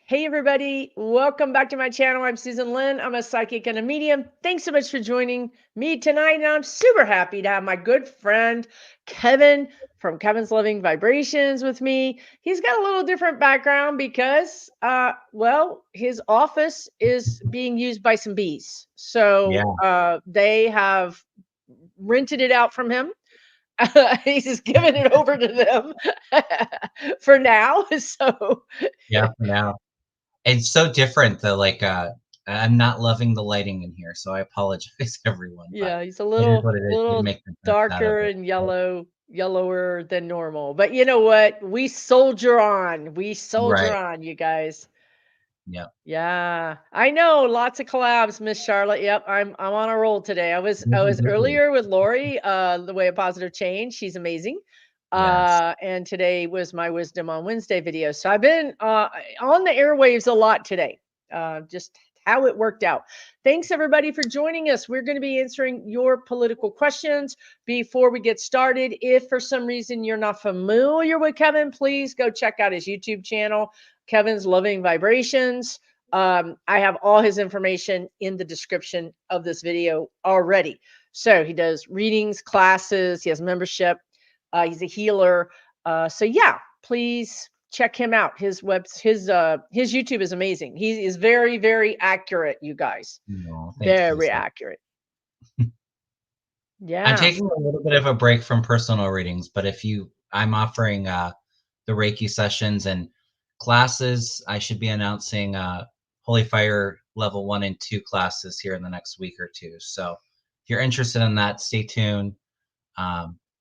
Hey, everybody. Welcome back to my channel. I'm Susan Lynn. I'm a psychic and a medium. Thanks so much for joining me tonight. And I'm super happy to have my good friend, Kevin from Kevin's Loving Vibrations with me. He's got a little different background because, well, his office is being used by some bees. Yeah, So they have rented it out from him. He's just giving it over to them for now. So yeah, for now. It's so different though, I'm not loving the lighting in here, so I apologize, everyone, but yeah, he's a it is little what it is. You little make the best out of darker it. and yellower than normal. But you know what? We soldier on. We soldier Right. on, you guys. Yep. Yeah. I know, lots of collabs, Miss Charlotte. Yep, I'm on a roll today. I was Busy. earlier with Lori, the way of positive change. She's amazing. Yes. And today was my Wisdom on Wednesday video. So I've been on the airwaves a lot today. Just how it worked out. Thanks everybody for joining us. We're going to be answering your political questions. Before we get started, if for some reason you're not familiar with Kevin, please go check out his YouTube channel, Kevin's Loving Vibrations. I have all his information in the description of this video already. So he does readings, classes, he has membership, he's a healer. So yeah, please check him out. His YouTube is amazing. He is very, very accurate, you guys. No, thanks, Very Susan. accurate. I'm Yeah. taking a little bit of a break from personal readings, but I'm offering the Reiki sessions and classes. I should be announcing Holy Fire level 1 and 2 classes here in the next week or two. So if you're interested in that, stay tuned.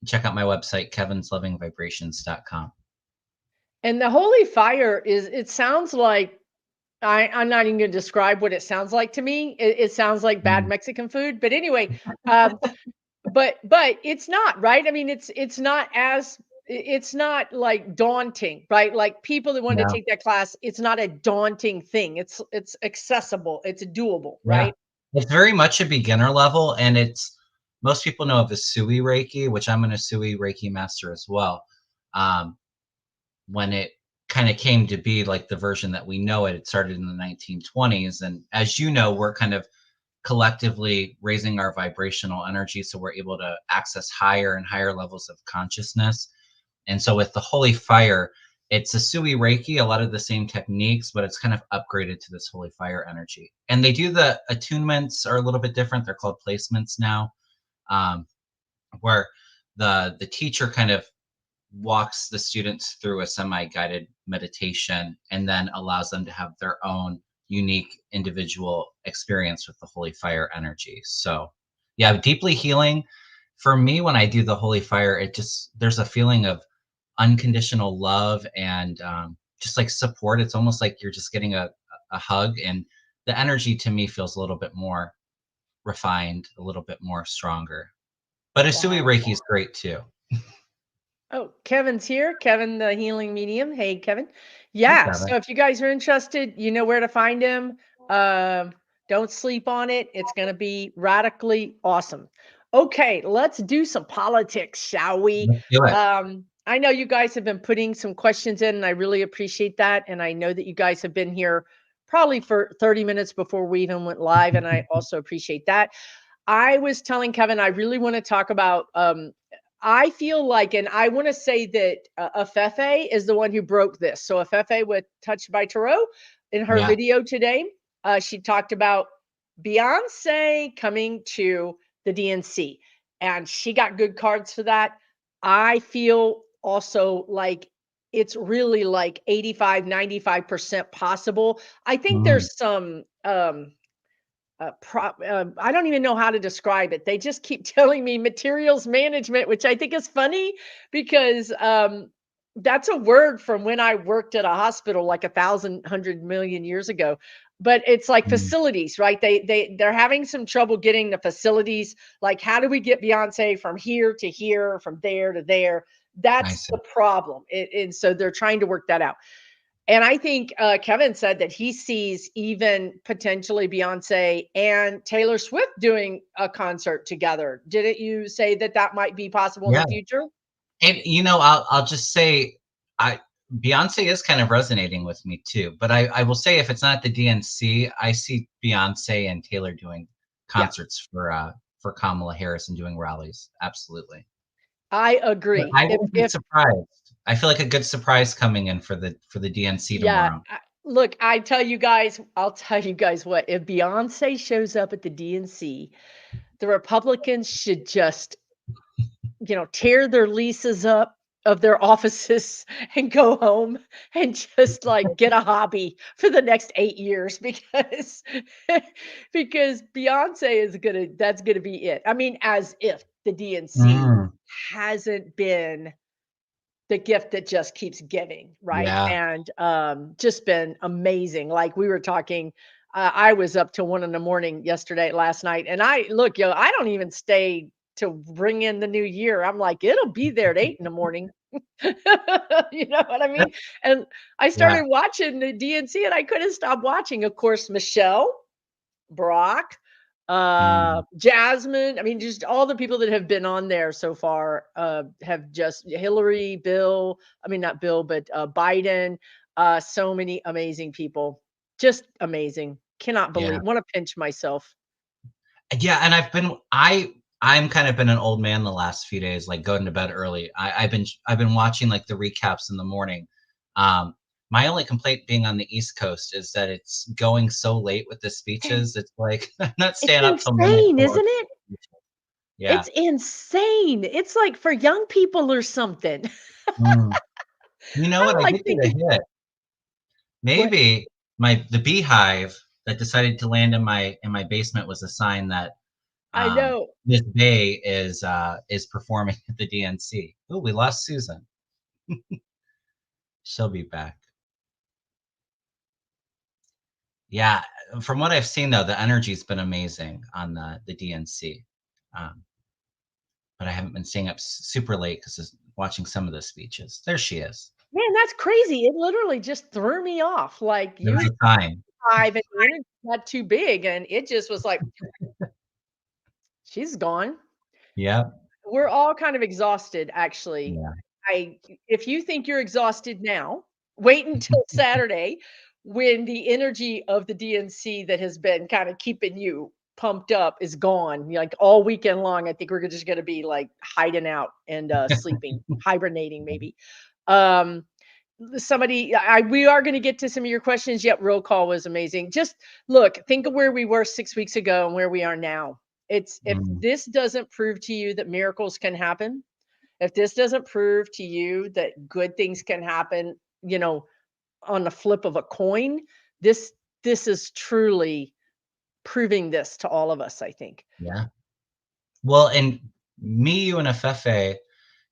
Check out my website, kevinslovingvibrations.com. And the holy fire is, it sounds like, I'm not even going to describe what it sounds like to me. It sounds like bad Mm. Mexican food. But anyway, um, but it's not, right? I mean, it's not as it's not like daunting, right? Like people that want to Yeah, take that class, it's not a daunting thing. It's accessible, it's doable, yeah. right? It's very much a beginner level, and it's most people know of Asui Reiki, which I'm an Asui Reiki master as well. Um, when it kind of came to be like the version that we know it started in the 1920s, and as you know, we're kind of collectively raising our vibrational energy so we're able to access higher and higher levels of consciousness. And so with the holy fire, it's a sui reiki, a lot of the same techniques, but it's kind of upgraded to this holy fire energy. And they do, the attunements are a little bit different, they're called placements now, um, where the teacher kind of walks the students through a semi-guided meditation and then allows them to have their own unique individual experience with the holy fire energy. So yeah, deeply healing. For me, when I do the holy fire, it just, there's a feeling of unconditional love and just like support. It's almost like you're just getting a hug, and the energy to me feels a little bit more refined, a little bit more stronger. But Asui Wow. Reiki is great too. Oh, Kevin's here. Kevin, the healing medium. Hey, Kevin. Hi, Yeah. Kevin. So if you guys are interested, you know where to find him. Um, don't sleep on it. It's going to be radically awesome. Okay, let's do some politics, shall we? Let's do it. I know you guys have been putting some questions in, and I really appreciate that. And I know that you guys have been here probably for 30 minutes before we even went live, and I also appreciate that. I was telling Kevin, I really want to talk about I feel like, and I want to say that Afefe is the one who broke this. So Afefe with Touched by Tarot, in her Yeah. video today, she talked about Beyonce coming to the DNC, and she got good cards for that. I feel also like it's really like 85-95% possible. I think Mm. there's some I don't even know how to describe it. They just keep telling me materials management, which I think is funny because that's a word from when I worked at a hospital like 1,000 million years ago. But it's like Mm. facilities, right? They're having some trouble getting the facilities. Like, how do we get Beyonce from here to here, from there to there? I That's see. the problem, and so they're trying to work that out. And I think Kevin said that he sees even potentially Beyonce and Taylor Swift doing a concert together. Didn't you say that that might be possible in Yeah. the future? And I'll just say, I Beyonce is kind of resonating with me too. But I will say, if it's not the DNC, I see Beyonce and Taylor doing Yeah, concerts for Kamala Harris and doing rallies. Absolutely. I But agree. I wouldn't be surprised. I feel like a good surprise coming in for the DNC Yeah, tomorrow. look, I'll tell you guys what, if Beyonce shows up at the DNC, the Republicans should just, tear their leases up of their offices and go home and just like get a hobby for the next 8 years because because Beyonce is that's gonna be it. I mean, as if the DNC Mm, hasn't been the gift that just keeps giving, right? yeah. And, just been amazing. Like, we were talking, I was up till 1 in the morning last night, and I don't even stay to bring in the new year. I'm like, "It'll be there at 8 in the morning." You know what I mean? And I Yeah. started watching the DNC, and I couldn't stop watching. Of course, Michelle, Brock, Mm, Jasmine. I mean, just all the people that have been on there so far, have just Hillary, Bill. I mean, not Bill, but Biden. So many amazing people. Just amazing. Cannot yeah. believe. Want to pinch myself. Yeah, and I'm kind of been an old man the last few days, like going to bed early. I've been watching like the recaps in the morning. My only complaint being on the East Coast is that it's going so late with the speeches. It's like I'm not It's staying up till midnight insane, to watch isn't it? the speeches. Yeah. It's insane. It's like for young people or something. Mm. You know what? I'm I like did get a thinking, hit. what? Maybe the beehive that decided to land in my basement was a sign that I um, know. Miss Bay is performing at the DNC. Oh, we lost Susan. She'll be back. Yeah, from what I've seen though, the energy's been amazing on the DNC. Um, but I haven't been staying up super late because watching some of the speeches. There she is. Man, that's crazy. It literally just threw me off. Like There was usually a time. 5 and the energy's not too big, and it just was like, "She's gone." Yep. We're all kind of exhausted, actually. Yeah. I If you think you're exhausted now, wait until Saturday when the energy of the DNC that has been kinda keeping you pumped up is gone. Like, all weekend long, I think we're just gonna be, like, hiding out and, sleeping, hibernating maybe. Um Somebody I we are gonna get to some of your questions. Yep, roll call was amazing. Just look, think of where we were 6 weeks ago and where we are now. It's If Mm, this doesn't prove to you that miracles can happen, if this doesn't prove to you that good things can happen, on the flip of a coin, this this is truly proving this to all of us, I think. yeah. Well, and me, you, and Afefe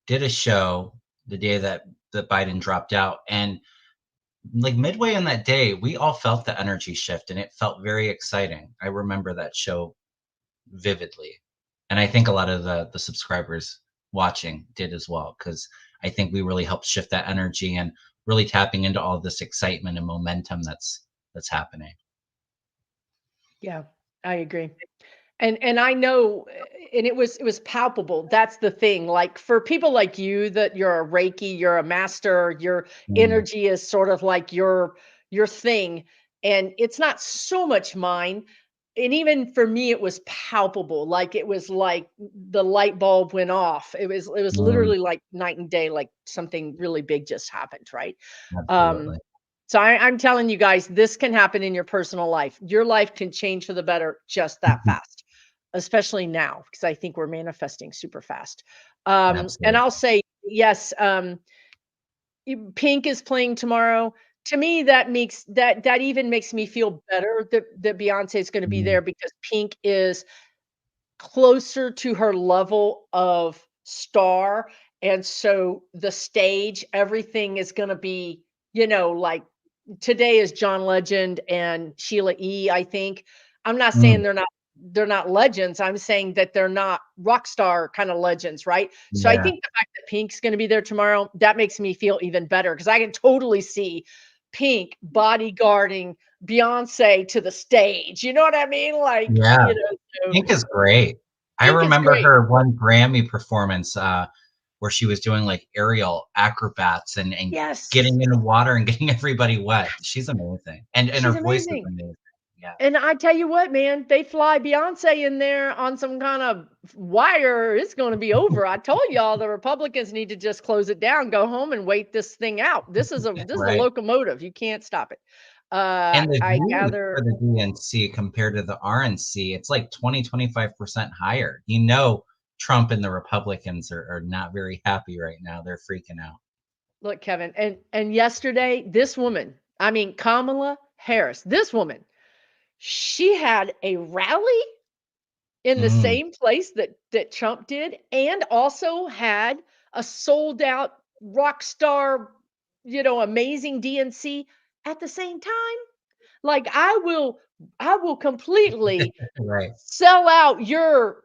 did a show the day that Biden dropped out, and like midway in that day, we all felt the energy shift, and it felt very exciting. I remember that show vividly, and I think a lot of the subscribers watching did as well, because I think we really helped shift that energy and really tapping into all this excitement and momentum that's happening. Yeah, I agree. And I know, and it was palpable. That's the thing. Like for people like you, that you're a Reiki, you're a master, your Mm, energy is sort of like your thing. And it's not so much mine. And even for me, it was palpable. Like it was like the light bulb went off. It was mm, literally like night and day, like something really big just happened, right? Um, absolutely. so I'm telling you guys, this can happen in your personal life. Your life can change for the better just that fast, especially now, because I think we're manifesting super fast. And I'll Absolutely. say, yes, Pink is playing tomorrow. To me, that even makes me feel better that Beyonce is going to be Mm, there because Pink is closer to her level of star, and so the stage, everything is gonna be, like today is John Legend and Sheila E., I think. I'm not saying mm, they're not legends, I'm saying that they're not rock star kinda legends, right? So I yeah. think the fact that Pink's gonna be there tomorrow, that makes me feel even better because I can totally see Pink bodyguarding Beyonce to the stage, you know what I mean? Like, Yeah. so Pink is great. I Pink is remember great. her one Grammy performance, where she was doing like aerial acrobats and Yes. getting in the water and getting everybody wet. She's amazing. And her She's voice is amazing. amazing. Yeah. And I tell you what, man, they fly Beyonce in there on some kind of wire. It's going to be over. I told y'all the Republicans need to just close it down, go home and wait this thing out. This is a Right. locomotive. You can't stop it. And the I views gather. for the DNC compared to the RNC, it's like 20-25% higher. You know, Trump and the Republicans are not very happy right now. They're freaking out. Look, Kevin, and yesterday, this woman, I mean Kamala Harris, this woman, she had a rally in the Mm, same place that Trump did, and also had a sold out rock star, amazing DNC at the same time. Like I will completely right. sell out your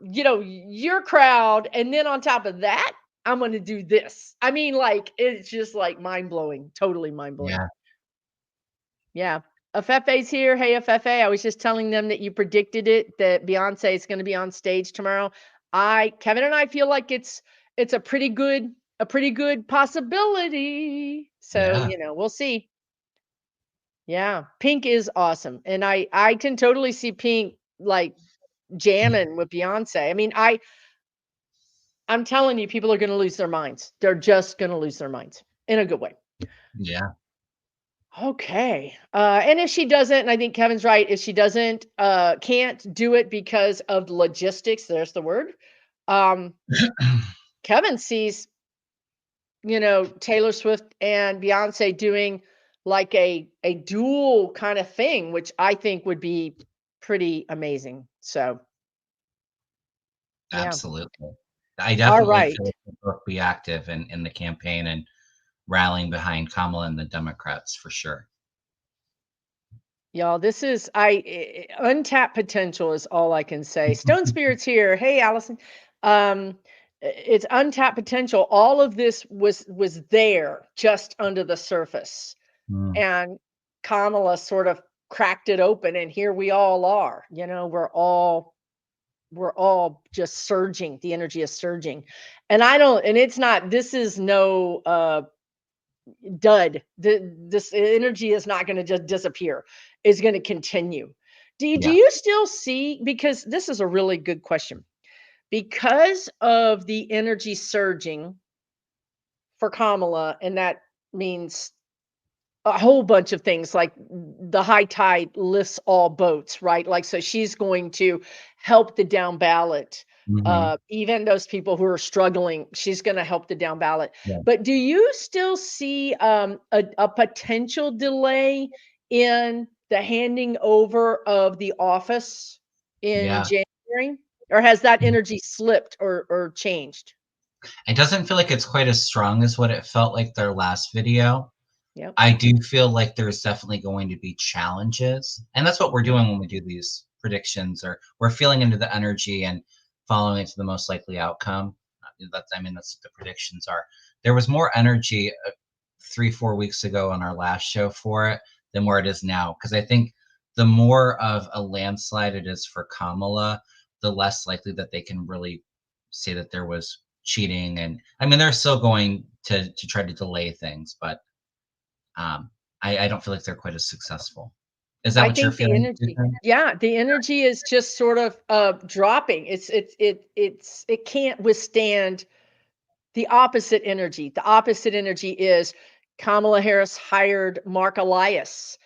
crowd, and then on top of that, I'm going to do this. I mean, like it's just like mind-blowing, totally mind-blowing. Yeah. Yeah. FFA's here. Hey, FFA. I was just telling them that you predicted it, that Beyonce is going to be on stage tomorrow. Kevin and I feel like it's a pretty good possibility. So, Yeah. we'll see. Yeah. Pink is awesome. And I can totally see Pink like jamming with Beyonce. I mean, I'm telling you, people are going to lose their minds. They're just going to lose their minds in a good way. Yeah. Okay. And if she doesn't, and I think Kevin's right, if she doesn't, can't do it because of logistics, there's the word. Um, Kevin sees, Taylor Swift and Beyonce doing like a dual kind of thing, which I think would be pretty amazing. So, yeah. Absolutely. I All definitely right. feel like they'll both be active in the campaign and rallying behind Kamala and the Democrats for sure. Y'all, this is untapped potential is all I can say. Stone Spirit's here. Hey, Allison. It's untapped potential. All of this was there just under the surface, Mm, and Kamala sort of cracked it open, and here we all are. We're all just surging. The energy is surging, and I don't. And it's not. This is no dud. This energy is not going to just disappear. It's going to continue. Do yeah. you still see, because this is a really good question, because of the energy surging for Kamala, and that means a whole bunch of things, like the high tide lifts all boats, right? Like, so she's going to help the down ballot. Hmm. Even those people who are struggling, she's going to help the down ballot. Yeah. But do you still see a potential delay in the handing over of the office in Yeah. January? Or has that energy slipped or changed? It doesn't feel like it's quite as strong as what it felt like their last video. Yep. I do feel like there's definitely going to be challenges. And that's what we're Mhm. doing when we do these predictions, or we're feeling into the energy and following it to the most likely outcome. That's what the predictions are. There was more energy 3-4 weeks ago on our last show for it than where it is now. Because I think the more of a landslide it is for Kamala, the less likely that they can really say that there was cheating. And I mean, they're still going to try to delay things, but I don't feel like they're quite as successful. Is that I what you're think the feeling, energy, Susan? yeah, the energy is just sort of dropping. It can't withstand the opposite energy. The opposite energy is Kamala Harris hired Mark Elias.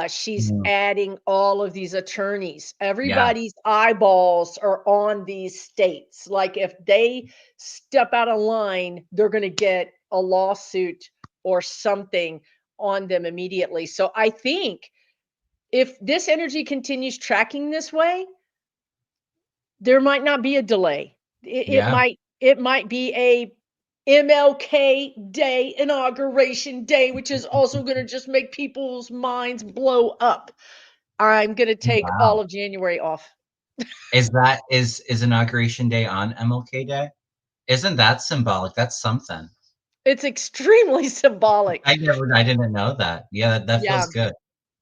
She's Mm, adding all of these attorneys. yeah, Everybody's eyeballs are on these states. Like if they step out of line, they're going to get a lawsuit or something on them immediately. So I think if this energy continues tracking this way, there might not be a delay. It yeah. might be a MLK Day, inauguration day, which is also going to just make people's minds blow up. I'm going to take all Wow. of January off. Is Inauguration Day on MLK Day? Isn't that symbolic? That's something. It's extremely symbolic. I didn't know that. Yeah, that Yeah, feels good.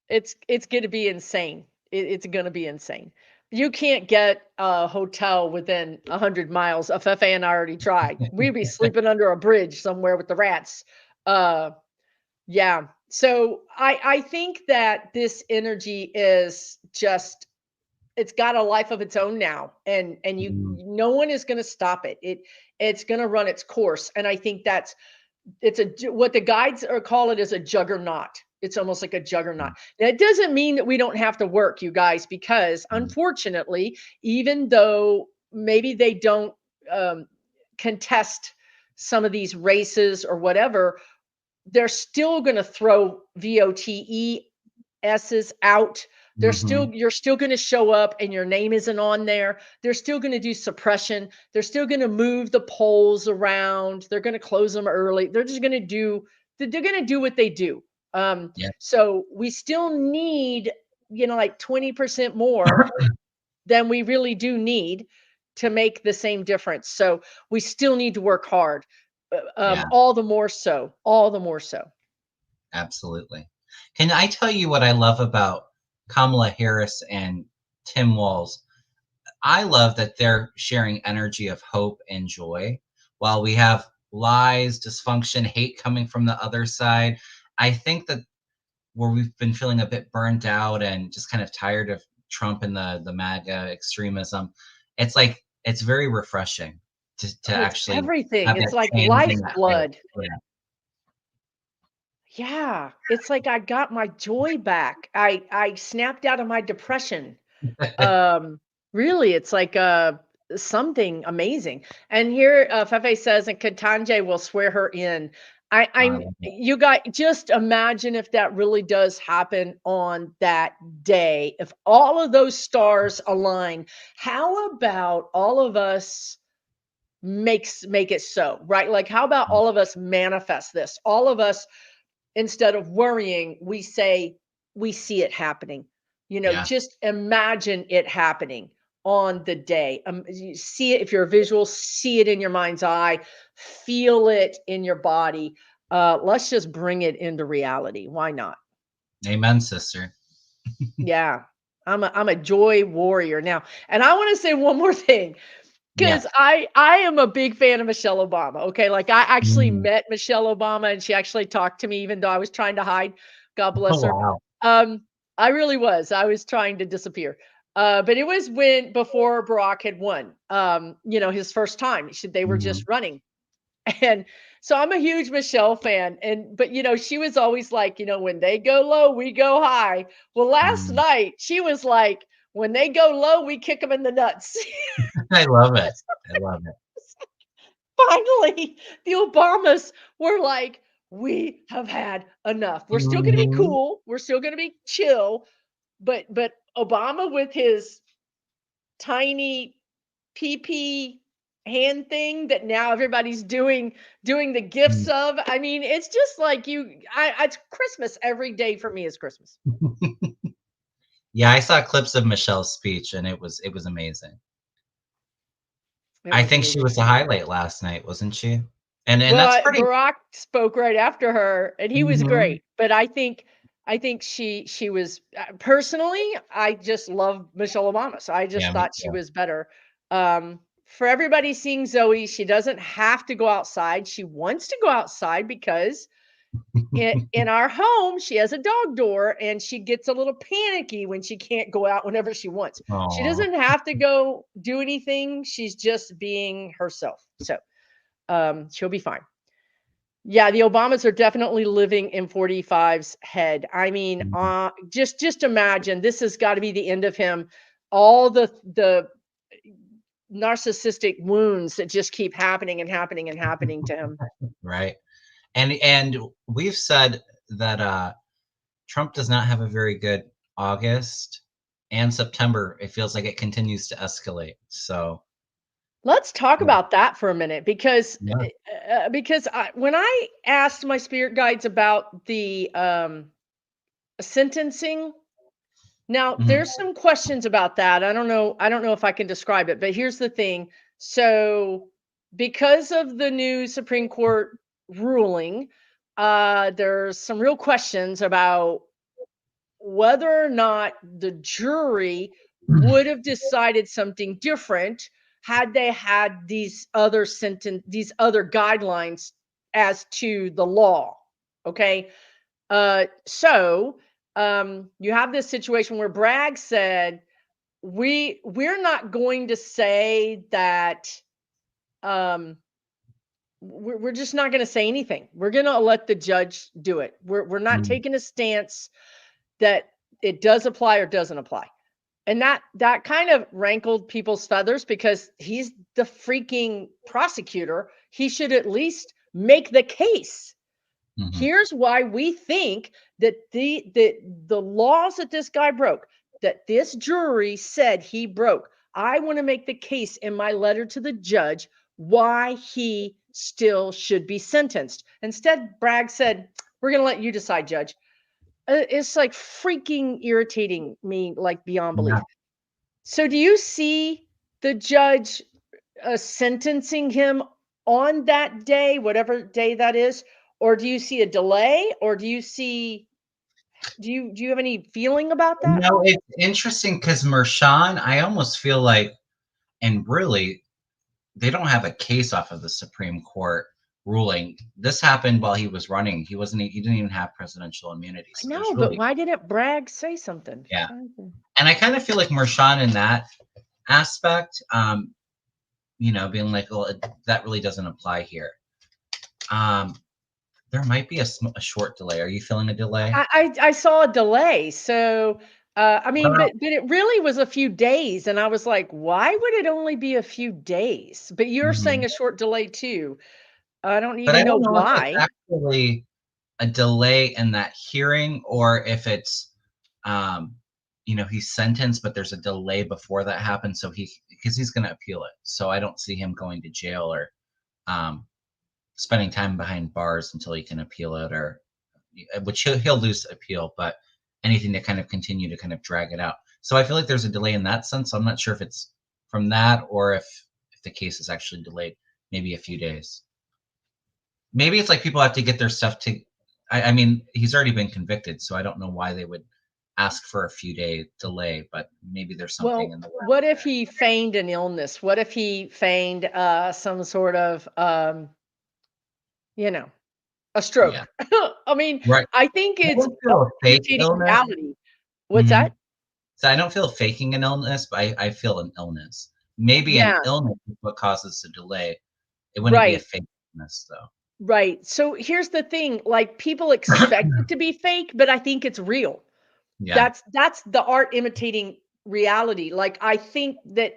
it's going to be insane. It's going to be insane. You can't get a hotel within 100 miles. Fefe and I already tried. We'd be sleeping under a bridge somewhere with the rats. Uh, yeah. So I think that this energy is just, it's got a life of its own now, and Mm, no one is going to stop it. It's going to run its course, and I think that's, what the guides are call it is a juggernaut. It's almost like a juggernaut. mm, That doesn't mean that we don't have to work, you guys, because mm. unfortunately, even though maybe they don't um, contest some of these races or whatever, they're still going to throw VOTESs out. They're still, Mhm. you're still going to show up and your name isn't on there. They're still going to do suppression. They're still going to move the polls around. They're going to close them early. They're just going to do, they're going to do what they do. Yeah. So we still need, like 20% more than we really do need to make the same difference. So we still need to work hard. Yeah, All the more so, all the more so. absolutely. Can I tell you what I love about Kamala Harris and Tim Walz? I love that they're sharing energy of hope and joy while we have lies, dysfunction, hate coming from the other side. I think that where we've been feeling a bit burnt out and just kind of tired of Trump and the MAGA extremism, it's like it's very refreshing to Oh, it's actually everything. have It's that like change and that hope. lifeblood. Yeah. Yeah, it's like I got my joy back. I snapped out of my depression. Um, Really, it's like something amazing. And here, Fefe says, and Katanje will swear her in. I I'm love it. You guys just imagine if that really does happen on that day. If all of those stars align, how about all of us make it so, right? Like, how about all of us manifest this? All of us, instead of worrying, we say we see it happening. Yeah. Just imagine it happening on the day. You see it, if you're a visual, see it in your mind's eye, feel it in your body. Let's just bring it into reality. Why not? Amen, sister. Yeah. I'm a joy warrior now. And I want to say one more thing. Yeah. Because I am a big fan of Michelle Obama, okay? Like, I actually Mm. met Michelle Obama, and she actually talked to me even though I was trying to hide. God Oh, bless her. wow. Um, I really was. I was trying to disappear. But it was before Barack had won, his first time. They were Mhm. just running. And so I'm a huge Michelle fan. But she was always like, when they go low, we go high. Well, last Mm. night she was like, when they go low, we kick them in the nuts. I love it. I love it. Finally, the Obamas were like, we have had enough. We're still going to be Mhm. cool. We're still going to be chill. But Obama with his tiny PP hand thing that now everybody's doing the gifts Mm. of. I mean, it's just like it's Christmas every day for me is Christmas. Yeah, I saw clips of Michelle's speech, and it was amazing. It I was think she amazing. was the highlight last night, wasn't she? And that's Well, pretty. Barack spoke right after her, and he was Mhm. great. But I think she was personally. I just love Michelle Obama, so I Yeah, just me thought she too. was better. For everybody seeing Zoe, she doesn't have to go outside. She wants to go outside because in our home she has a dog door, and she gets a little panicky when she can't go out whenever she wants. She Aw. doesn't have to go do anything. She's just being herself. So she'll be fine. Yeah, the Obamas are definitely living in 45's head. I mean, Mhm. just imagine this has got to be the end of him. All the narcissistic wounds that just keep happening and happening and happening to him. Right? And we've said that, Trump does not have a very good August and September. It feels like it continues to escalate. So, Let's talk yeah. about that for a minute Yeah. because when I asked my spirit guides about the sentencing. Now, Mhm. there's some questions about that. I don't know if I can describe it, but here's the thing. So, because of the new Supreme Court ruling, there's some real questions about whether or not the jury would have decided something different had they had these other guidelines as to the law. Okay. So you have this situation where Bragg said, we're not going to say that we're just not going to say anything. We're going to let the judge do it. We're not taking a stance that it does apply or doesn't apply. And that kind of rankled people's feathers because he's the freaking prosecutor. He should at least make the case. Here's why we think that the laws that this guy broke, that this jury said he broke. I want to make the case in my letter to the judge why he still should be sentenced. Instead, Bragg said, we're going to let you decide, judge. It's like freaking irritating me, like beyond belief. Yeah. So do you see the judge sentencing him on that day, whatever day that is? Or do you see a delay? Or do you have any feeling about that? No, it's interesting because Mershon, I almost feel like, and really, they don't have a case off of the Supreme Court ruling. This happened while he was running. He didn't even have presidential immunity. So No, but why didn't Bragg say something? Yeah. And I kind of feel like Mershon in that aspect, being like, well, that really doesn't apply here. There might be a short delay. Are you feeling a delay? I saw a delay. So, but it really was a few days. And I was like, why would it only be a few days? But you're saying a short delay too. I don't even know why. If it's actually a delay in that hearing or if it's, he's sentenced, but there's a delay before that happens. So because he's going to appeal it. So I don't see him going to jail or, spending time behind bars until he can appeal it, or which he'll lose the appeal, but anything to kind of continue to kind of drag it out. So I feel like there's a delay in that sense. So I'm not sure if it's from that or if the case is actually delayed, maybe a few days. Maybe it's like people have to get their stuff to, I mean, he's already been convicted, so I don't know why they would ask for a few day delay, but maybe there's something in the world. What if he feigned an illness? What if he feigned some sort of a stroke? Yeah. I mean, right. I think it's reality. What's that? So I don't feel faking an illness, but I feel an illness. Maybe an illness is what causes the delay. It wouldn't be a fake illness, though. Right. So here's the thing, like people expect it to be fake, but I think it's real. Yeah. That's the art imitating reality. Like I think that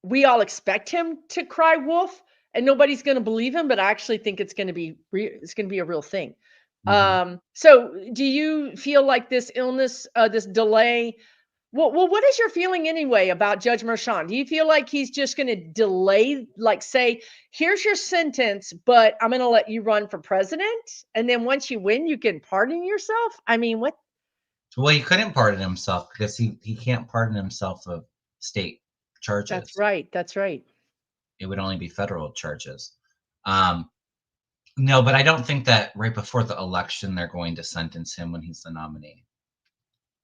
we all expect him to cry wolf and nobody's going to believe him, but I actually think it's going to be a real thing. So do you feel like this illness, this delay, well, what is your feeling anyway about Judge Mershon? Do you feel like he's just going to delay, like say, here's your sentence, but I'm going to let you run for president, and then once you win, you can pardon yourself? I mean, what? Well, he couldn't pardon himself because he can't pardon himself of state charges. That's right. That's right. It would only be federal charges. No, but I don't think that right before the election they're going to sentence him when he's the nominee.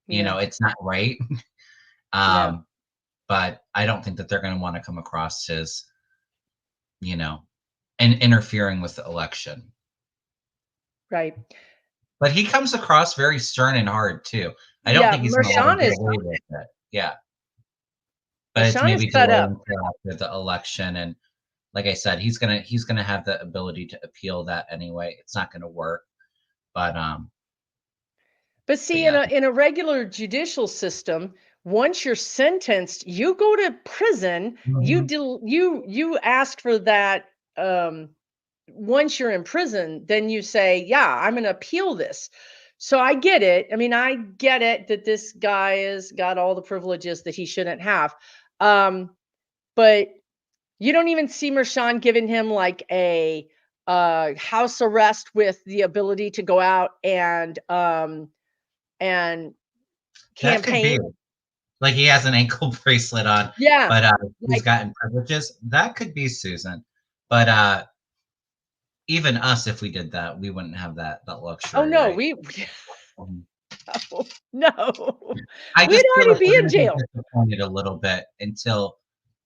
Yeah. It's not right. But I don't think that they're going to want to come across as, and interfering with the election. Right. But he comes across very stern and hard too. I don't think he's going to get away with it. Yeah. But it's maybe delayed until after the election, and like I said, he's gonna have the ability to appeal that anyway. It's not going to work, but see, in a regular judicial system, once you're sentenced, you go to prison. You ask for that. Once you're in prison, then you say, "Yeah, I'm going to appeal this." So I get it. I mean, I get it that this guy has got all the privileges that he shouldn't have. But you don't even see Mershon giving him like a house arrest with the ability to go out and campaign. Like he has an ankle bracelet on. Yeah. But he's gotten privileges. That could be Susan. But even us, if we did that, we wouldn't have that luxury. Oh no, right? No. I We'd just feel already like be we're in gonna be jail. disappointed a little bit until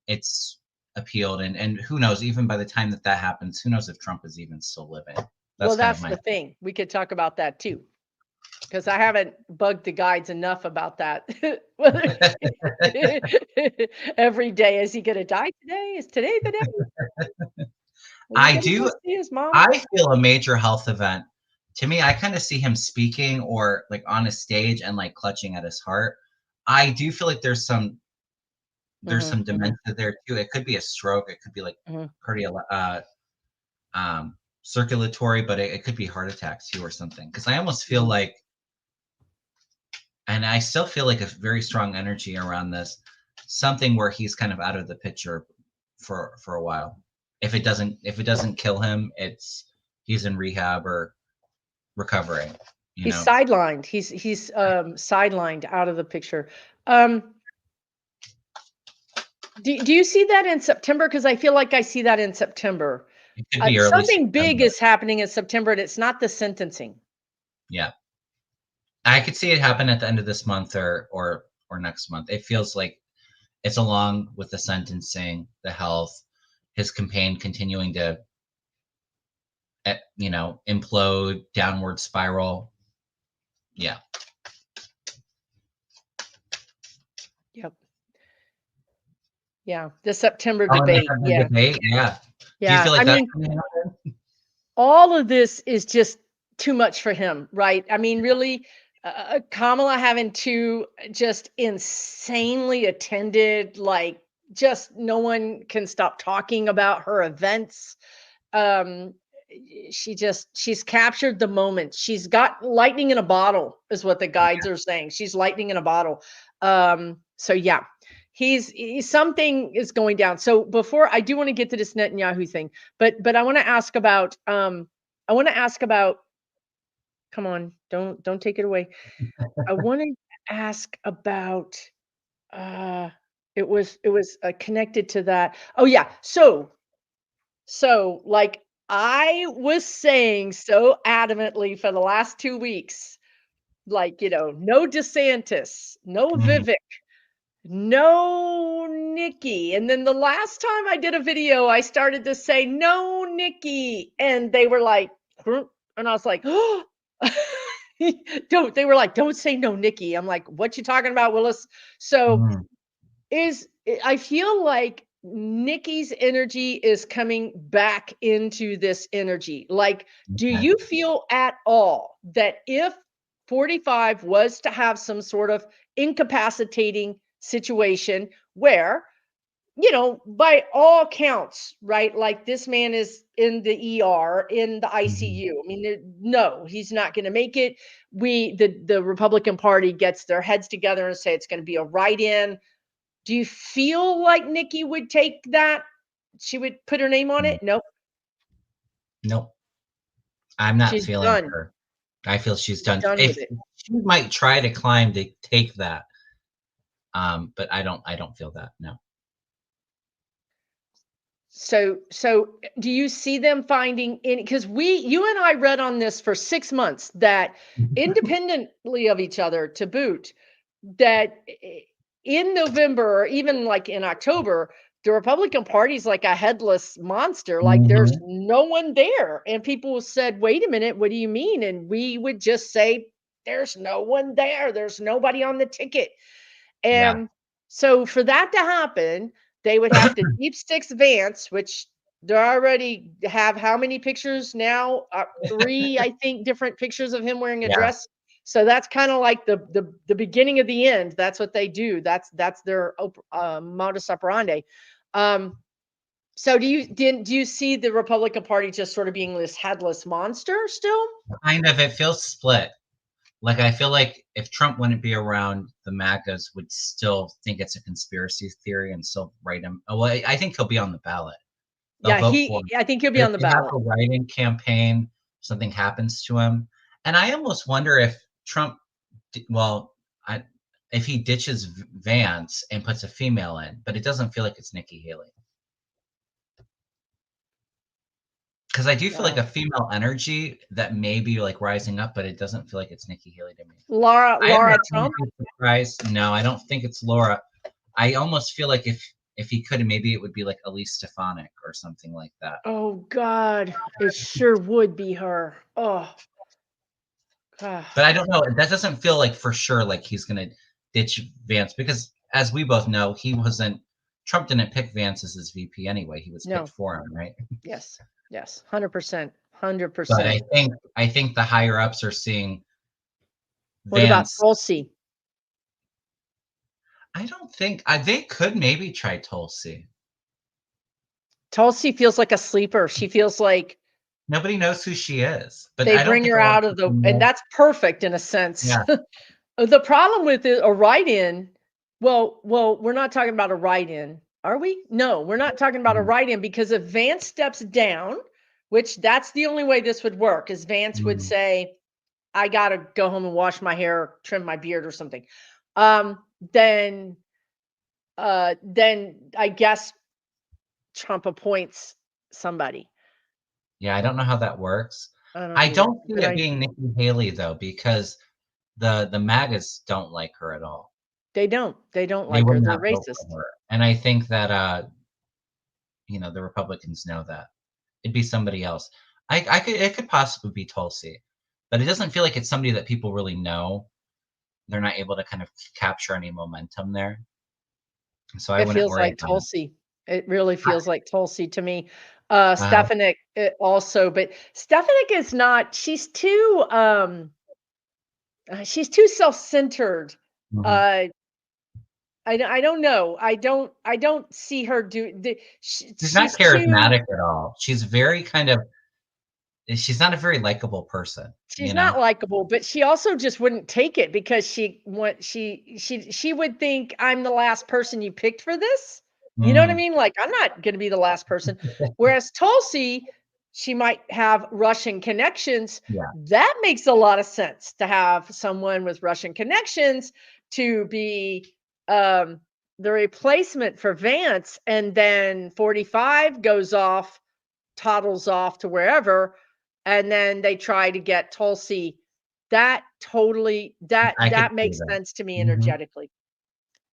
it's appealed, and who knows, even by the time that that happens, who knows if Trump is even still living. That's Well, kind of that's my the thing. We could talk about that too, because I haven't bugged the guides enough about that. Whether every day, is he gonna die today? Is today the day? Are we I gonna go do see his mom? I feel a major health event. To me, I kind of see him speaking or like on a stage and like clutching at his heart. I do feel like there's Mhm, some mhm, dementia there too. It could be a stroke, it could be like mhm, cardio circulatory, but it could be heart attack too or something. Because I almost feel mhm. like, and I still feel like a very strong energy around this, something where he's kind of out of the picture for a while. If it doesn't kill him, it's he's in rehab or recovering, you He's know. sidelined. He's sidelined out of the picture. Um, do you see that in September? Because I feel like I see that in September. It could be early Something big September. is happening in September, and it's not the sentencing. Yeah. I could see it happen at the end of this month or next month. It feels like it's along with the sentencing, the health, his campaign continuing to implode, downward spiral. Yeah. Yep. Yeah. The September Oh, and they debate. have the Yeah. debate? Yeah. Do you Yeah. feel I like that's mean, gonna happen? all of this is just too much for him, right? I mean, really, Kamala having two just insanely attended, like, just no one can stop talking about her events. um she's captured the moment. She's got lightning in a bottle, is what the guides are saying. She's lightning in a bottle. So yeah, something is going down. So before, I do want to get to this Netanyahu thing, but I want to ask about come on, don't take it away. I want to ask about uh it was connected to that. Oh yeah, so, like, I was saying so adamantly for the last 2 weeks, like, no DeSantis, no Mhm. Vivek, no Nikki, and then the last time I did a video, I started to say, "No Nikki," and they were like, "Huh?" And I was like, "Oh." Don't they were like, "Don't say no Nikki." I'm like, "What you talking about, Willis?" So Mhm. I feel like Nikki's energy is coming back into this energy. Like, do Okay. you feel at all that if 45 was to have some sort of incapacitating situation where, by all counts, right? Like, this man is in the ER, in the Mhm. ICU. I mean, no, he's not going to make it. The Republican Party gets their heads together and say it's going to be a write-in. Do you feel like Nikki would take that? She would put her name on Mm. it? Nope. Nope. I'm not She's feeling done. her. I feel she's She's done. done with If it. she might try to climb to take that, but I don't feel that, no. So do you see them finding any, because you and I read on this for 6 months, that independently of each other to boot, that in November or even like in October, the Republican Party's like a headless monster. Like, there's Mhm. no one there. And people said, wait a minute, what do you mean? And we would just say, there's no one there. There's nobody on the ticket. Yeah. And so for that to happen, they would have to deep six Vance, which they already have how many pictures now? Three, I think, different pictures of him wearing a Yeah. dress. So that's kind of like the beginning of the end. That's what they do. That's their modus operandi. Um, so do you see the Republican Party just sort of being this headless monster still? Kind of, it feels split. Like, I feel like if Trump wouldn't be around, the MAGAs would still think it's a conspiracy theory and still write him. Oh, well, I think he'll be on the ballot. They'll Yeah, vote for him. I think he'll be But if on the they have ballot. a write-in campaign, something happens to him. And I almost wonder if Trump, well, if he ditches Vance and puts a female in, but it doesn't feel like it's Nikki Haley. because I do feel like Wow. a female energy that may be like rising up, but it doesn't feel like it's Nikki Haley to me. I am Laura not going to Trump. be surprised. No, I don't think it's Laura. I almost feel like if he could, maybe it would be like Elise Stefanik or something like that. Oh God, it sure would be her. Oh God. But I don't know. That doesn't feel like for sure like he's going to ditch Vance because, as we both know, he wasn't. Trump didn't pick Vance as his VP anyway. He was picked No. for him, right? Yes. Yes. 100%. But 100%. I think the higher ups are seeing What about Vance. Tulsi? I don't think they could maybe try Tulsi. Tulsi feels like a sleeper. She feels like Nobody knows who she is, but they I don't bring think a her lot of out of people and know. that's perfect in a sense. Yeah. The problem with a write-in, well, we're not talking about a write-in, are we? No, we're not talking about a Mhm. write-in because if Vance steps down, which that's the only way this would work, is Vance would Mhm. say, I gotta go home and wash my hair, trim my beard or something. Um, then then I guess Trump appoints somebody. Yeah, I don't know how that works. I don't I either. don't see But it being Nikki Haley though, because the MAGAs don't like her at all. they don't. They don't They like would her. They're not vote racist. for her. And I think that the Republicans know that. It'd be somebody else. I could it could possibly be Tulsi, but it doesn't feel like it's somebody that people really know. They're not able to kind of capture any momentum there. So I It wouldn't feels worry like about it. Tulsi. It really I, feels like Tulsi to me. uh Stefanik also, but Stefanik is not. She's too self-centered. mhm. Uh, I don't know. I don't see her do. She's not She's too. charismatic at all. She's not a very likable person, She's you not know? likable, but she also just wouldn't take it because she would think I'm the last person you picked for this. You know what I Mm, mean? Like I'm not going to be the last person. Whereas Tulsi, she might have Russian connections. yeah, That makes a lot of sense to have someone with Russian connections to be um, the replacement for Vance, and then 45 goes off, toddles off to wherever, and then they try to get Tulsi. That totally I could that see makes that. sense to me Mhm. energetically.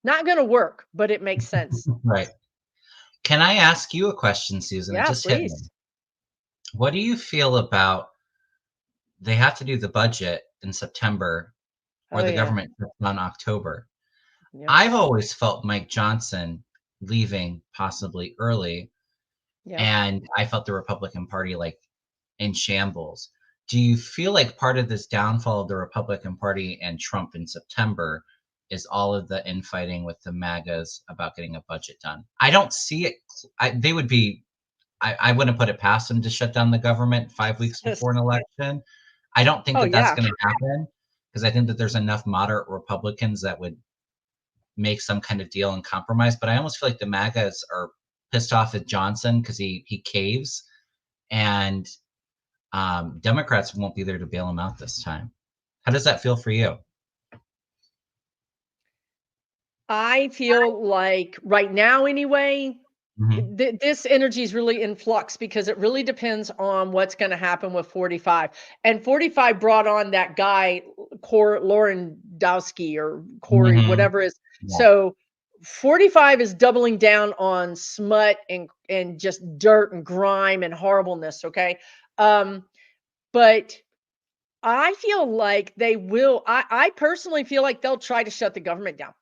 Not gonna work, but it makes sense. Right. Can I ask you a question, Susan? It Yeah, just hit me. please. What do you feel about they have to do the budget in September or Oh the yeah. government shuts down October? Yep. I've always felt Mike Johnson leaving possibly early, Yep. and I felt the Republican Party like in shambles. Do you feel like part of this downfall of the Republican Party and Trump in September is all of the infighting with the MAGAs about getting a budget done? I don't see it. They would be. I wouldn't put it past them to shut down the government 5 weeks before an election. I don't think Oh that that's yeah. going to happen because I think that there's enough moderate Republicans that would make some kind of deal and compromise. But I almost feel like the MAGAs are pissed off at Johnson because he caves, and Democrats won't be there to bail him out this time. How does that feel for you? I feel like right now anyway, Mhm. this energy is really in flux because it really depends on what's going to happen with 45. And 45 brought on that guy, Lauren Dowski or Corey, Mhm. whatever is. Yeah, So 45 is doubling down on smut and just dirt and grime and horribleness. Okay. Um, but I feel like they will. I personally feel like they'll try to shut the government down.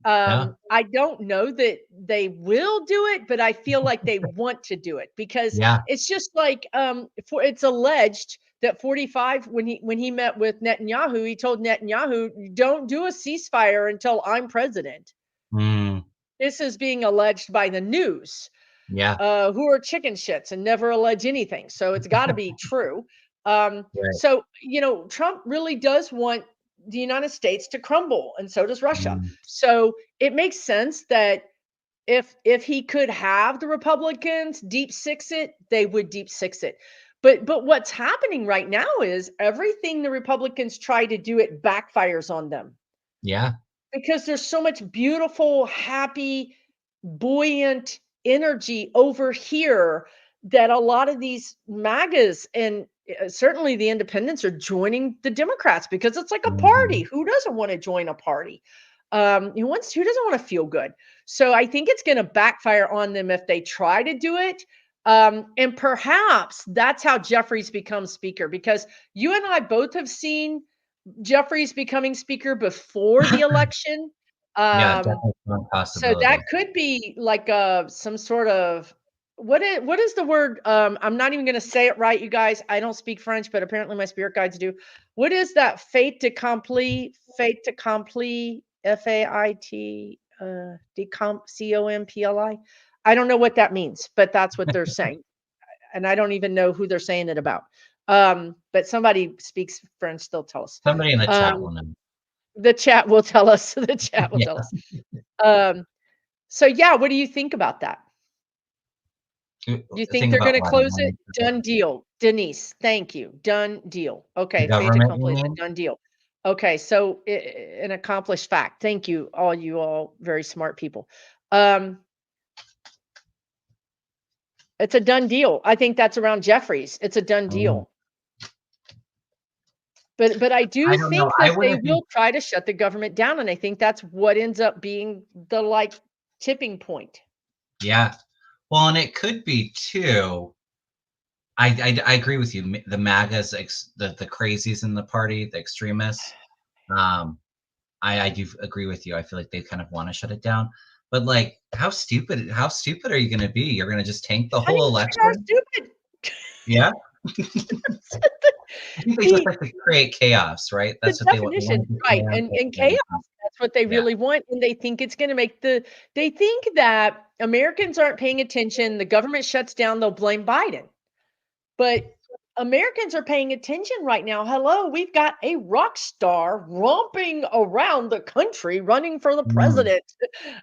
yeah, I don't know that they will do it, but I feel like they want to do it because yeah. it's just like for it's alleged that 45 when he met with Netanyahu, he told Netanyahu, "Don't do a ceasefire until I'm president." Mm, This is being alleged by the news, yeah, who are chicken shits and never allege anything. So it's got to be true. right. So, Trump really does want the United States to crumble, and so does Russia. Mm, So it makes sense that if he could have the Republicans deep six it, they would deep six it. But what's happening right now is everything the Republicans try to do, it backfires on them yeah, because there's so much beautiful, happy, buoyant energy over here that a lot of these MAGAs and certainly the independents are joining the Democrats because it's like a party. Mhm. Who doesn't want to join a party? Who doesn't want to feel good? So I think it's going to backfire on them if they try to do it. And perhaps that's how Jeffries becomes speaker, because you and I both have seen Jeffries becoming speaker before the election. Yeah, Um, definitely one so that possibility. could be like some sort of what is the word? I'm not even going to say it right, you guys. I don't speak French, but apparently my spirit guides do. What is that fait accompli? Fait accompli? FAIT COMPLI. I don't know what that means, but that's what they're saying, and I don't even know who they're saying it about. But somebody speaks French, they'll tell us. Somebody in the chat Um, will know. the chat will tell us. The chat will Yeah. tell us. Um, so yeah, what do you think about that? Do you think Think they're about gonna what? close it? Done deal. Denise, thank you. Done deal. The Okay, fait government, you accompli, it's a mean? done deal. Okay, so an accomplished fact. Thank you, all very smart people. Um, it's a done deal. I think that's around Jeffries. It's a done Oh, deal. But I I do don't know. think I that they wouldn't be. will try to shut the government down, and I think that's what ends up being the like tipping point. Yeah. Well, and it could be too. I agree with you. The MAGAs, the crazies in the party, the extremists. Um, I do agree with you. I feel like they kind of want to shut it down. But like, how stupid are you going to be? You're going to just tank the How do whole you figure out election? stupid? Yeah. I think they just The like to create chaos, right? the That's what they want. They definition, want to right, command and chaos, that's what they Yeah. really want, and they think it's gonna make they think that Americans aren't paying attention, the government shuts down, they'll blame Biden. But Americans are paying attention right now. Hello, we've got a rock star romping around the country running for the Mm, president.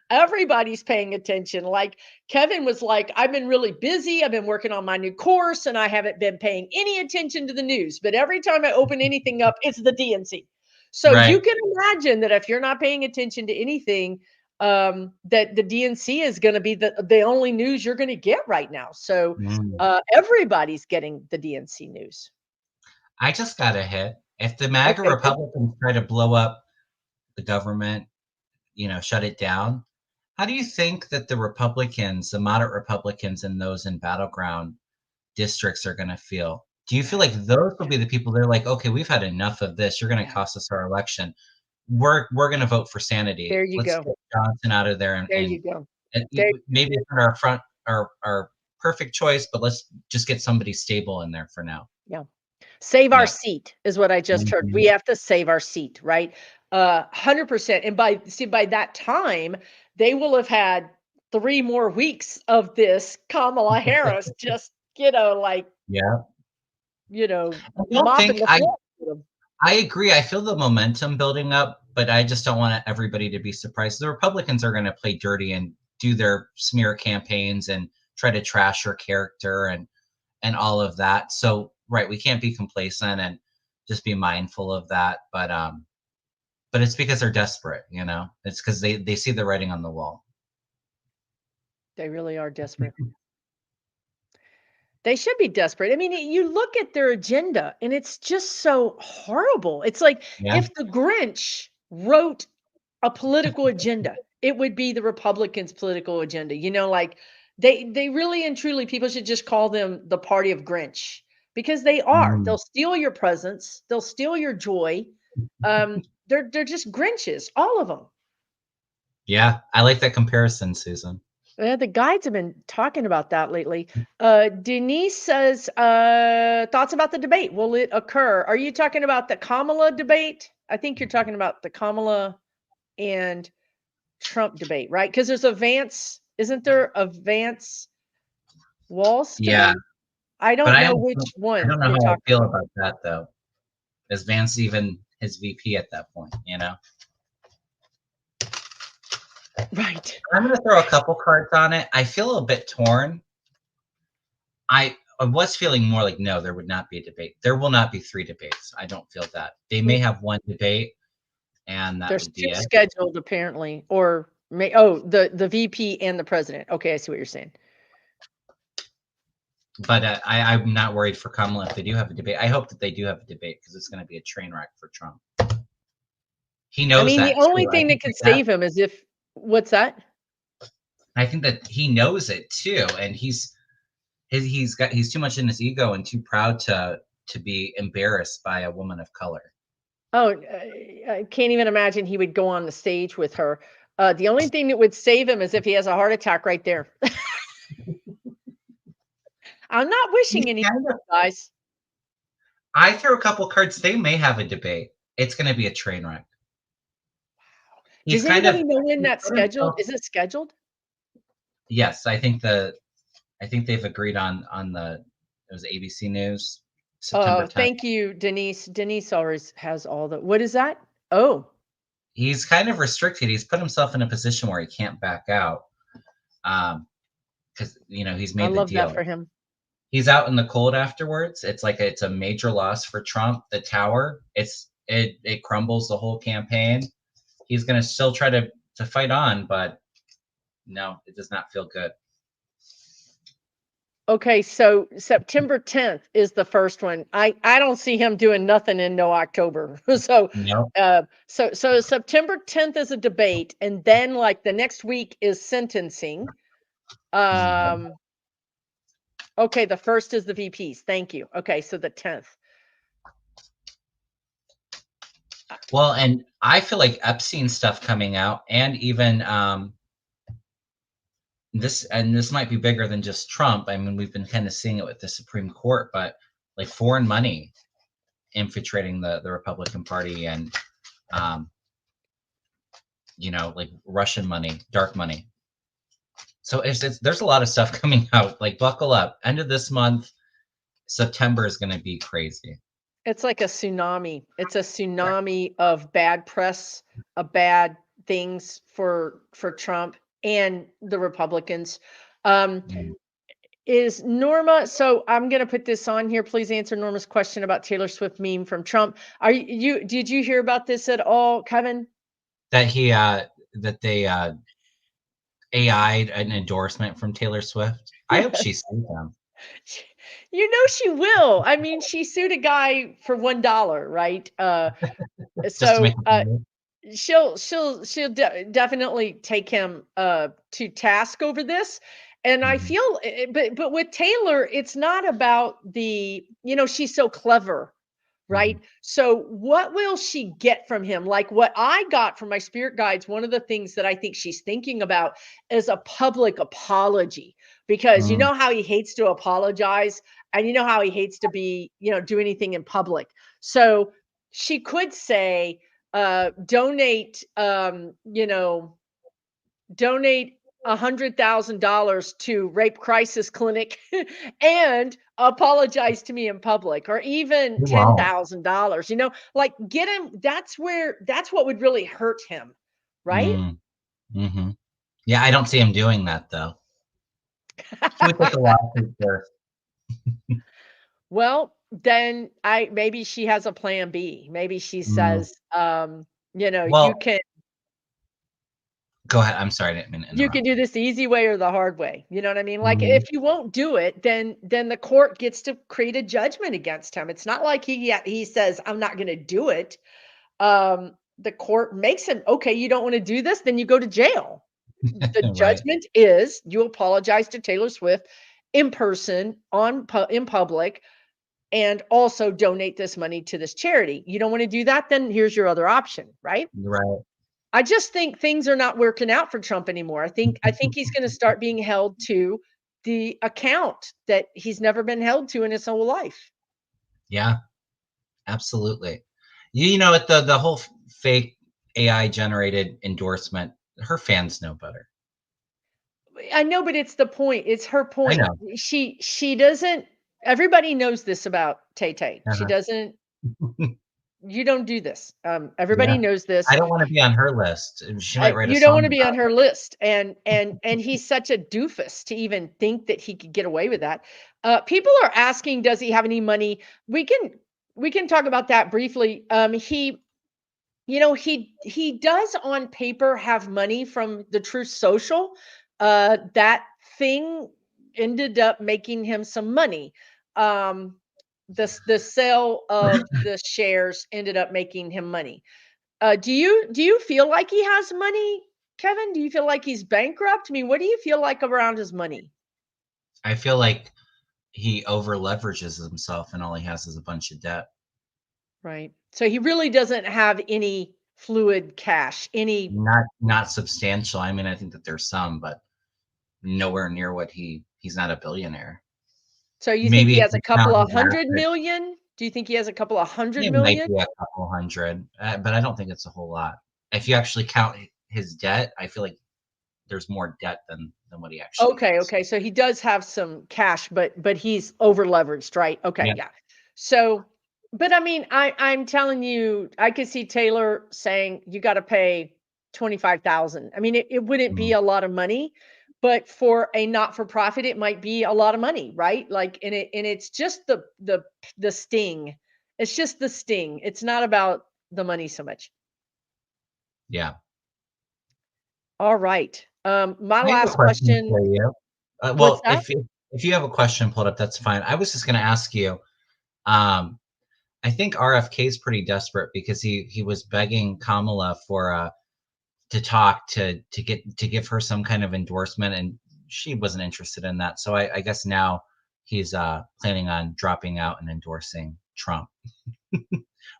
Everybody's paying attention. Like Kevin was like, I've been really busy. I've been working on my new course and I haven't been paying any attention to the news. But every time I open anything up, it's the DNC. So you right. can imagine that if you're not paying attention to anything, that the DNC is going to be the only news you're going to get right now. So Mm. everybody's getting the DNC news. I just got a hit. If the MAGA Okay, good. Republicans try to blow up the government, shut it down, how do you think that the Republicans, the moderate Republicans, and those in battleground districts are going to feel? Do you feel like those will be the people that are like, okay, we've had enough of this. You're going to Yeah. cost us our election. We're going to vote for sanity. There you Let's go. get Johnson out of there, and There and, you go. and There maybe it's not our perfect choice, but let's just get somebody stable in there for now. yeah. Save our Yeah. seat is what I just heard. We Mhm. have to save our seat, right? 100%. And by that time, they will have had 3 more weeks of this Kamala Harris just, like, Yeah. I don't mopping think the I floor with 'em. I agree. I feel the momentum building up, but I just don't want everybody to be surprised. The Republicans are going to play dirty and do their smear campaigns and try to trash her character and all of that. So, right, we can't be complacent and just be mindful of that. But it's because they're desperate. It's because they see the writing on the wall. They really are desperate. They should be desperate. I mean, you look at their agenda and it's just so horrible. It's like Yeah. if the Grinch wrote a political agenda, it would be the Republicans' political agenda. Like they really and truly people should just call them the party of Grinch because they are. Mm. They'll steal your presents, they'll steal your joy. They're just Grinches, all of them. Yeah. I like that comparison, Susan. Yeah, the guides have been talking about that lately. Denise says, thoughts about the debate. Will it occur? Are you talking about the Kamala debate? I think you're talking about the Kamala and Trump debate, right? Because there's a Vance, isn't there a Vance Walls Yeah. debate? I But don't know which I one don't know you're how I talking feel about. about that though. Is Vance even his VP at that point? Right. I'm going to throw a couple cards on it. I feel a bit torn. I was feeling more like, no, there would not be a debate. There will not be 3 debates. I don't feel that. They may Mm, have 1 debate, and that there's would 2 be it. scheduled apparently, or the VP and the president. Okay, I see what you're saying. But I'm not worried for Kamala if they do have a debate. I hope that they do have a debate because it's going to be a train wreck for Trump. He I knows mean, the that only too. thing that could save him is if what's that? I think that he knows it too, and he's too much in his ego and too proud to be embarrassed by a woman of color. Oh, I can't even imagine he would go on the stage with her. The only thing that would save him is if he has a heart attack right there. I'm not He's wishing any, kind of, guys. I threw a couple cards. They may have a debate. It's going to be a train wreck. He's Does kind of anybody know when that's put himself- scheduled? Is it scheduled? Yes, I think they've agreed on it was ABC News, September 10th. Thank you, Denise. Denise always has all the. What is that? Oh, He's kind of restricted. He's put himself in a position where he can't back out. Because he's I made the love that deal. for him. He's out in the cold afterwards. It's like it's a major loss for Trump. The tower, it crumbles the whole campaign. He's going to still try to fight on, but no, it does not feel good. Okay, so September 10th is the first one. I don't see him doing nothing in no October. So No. so September 10th is a debate, and then like the next week is sentencing. Okay, the first is the VPs. Thank you. Okay, so the 10th. Well, and I feel like Epstein stuff coming out, and even this might be bigger than just Trump. I mean, we've been kind of seeing it with the Supreme Court, but like foreign money infiltrating the Republican Party, and like Russian money, dark money. So there's a lot of stuff coming out. Like buckle up. End of this month, September is going to be crazy. It's like a tsunami. It's a tsunami of bad press, of bad things for Trump and the Republicans. Is Norma, so I'm going to put this on here. Please answer Norma's question about Taylor Swift meme from Trump. Did you hear about this at all, Kevin? That they AI'd an endorsement from Taylor Swift. I hope she sues them. You know she will. I mean, she sued a guy for $1, right? Just to make She'll definitely take him to task over this. And I feel but with Taylor, it's not about the, she's so clever, right? So what will she get from him? Like what I got from my spirit guides, one of the things that I think she's thinking about is a public apology, because you know how he hates to apologize, and you know how he hates to be, do anything in public. So she could say, donate, donate $100,000 to rape crisis clinic and apologize to me in public, or even Wow. $10,000, like get him. That's what would really hurt him. Right. Yeah. I don't see him doing that though. He would take a lawsuit first. Well, then maybe she has a plan B. Maybe she says, you can. Go ahead. I'm sorry. I didn't mean to interrupt. You can do this the easy way or the hard way. You know what I mean? Like if you won't do it, then the court gets to create a judgment against him. It's not like he says, I'm not going to do it. The court makes him, okay, you don't want to do this, then you go to jail. The Right. judgment is you apologize to Taylor Swift in person, in public, and also donate this money to this charity. You don't want to do that, then here's your other option, right? Right. I just think things are not working out for Trump anymore. I think he's going to start being held to the account that he's never been held to in his whole life. Yeah, absolutely. The whole fake AI generated endorsement, her fans know better. I know, but it's the point. It's her point. I know. She doesn't. Everybody knows this about Tay Tay. She doesn't. You don't do this. Everybody knows this. I don't want to be on her list. She might write a You don't want song to be on her list, and he's such a doofus to even think that he could get away with that. People are asking, does he have any money? We can talk about that briefly. He does on paper have money from the Truth Social. That thing ended up making him some money. The sale of the shares ended up making him money. Do you feel like he has money, Kevin? Do you feel like he's bankrupt? I mean, what do you feel like around his money? I feel like he over leverages himself and all he has is a bunch of debt. Right. So he really doesn't have any fluid cash, any. Not substantial. I mean, I think that there's some, but nowhere near what he's not a billionaire. So you think Maybe he if has a you couple count of his hundred assets, million? Do you think he has a couple of hundred it might million? be a couple hundred, but I don't think it's a whole lot. If you actually count his debt, I feel like there's more debt than what he actually Okay, has. okay. So he does have some cash, but he's over leveraged, right? Okay, Yeah. yeah. So, but I mean, I'm telling you, I could see Taylor saying you got to pay 25,000. I mean, it wouldn't be Mm, a lot of money, but for a not for profit, it might be a lot of money, right? Like, and it's just the sting. It's just the sting. It's not about the money so much. yeah. All right. My I have a last question question. for you. What's Well, that? if you have a question pulled up, that's fine. I was just going to ask you. Um, I think RFK is pretty desperate because he was begging Kamala for to talk to give her some kind of endorsement, and she wasn't interested in that. So I guess now he's planning on dropping out and endorsing Trump,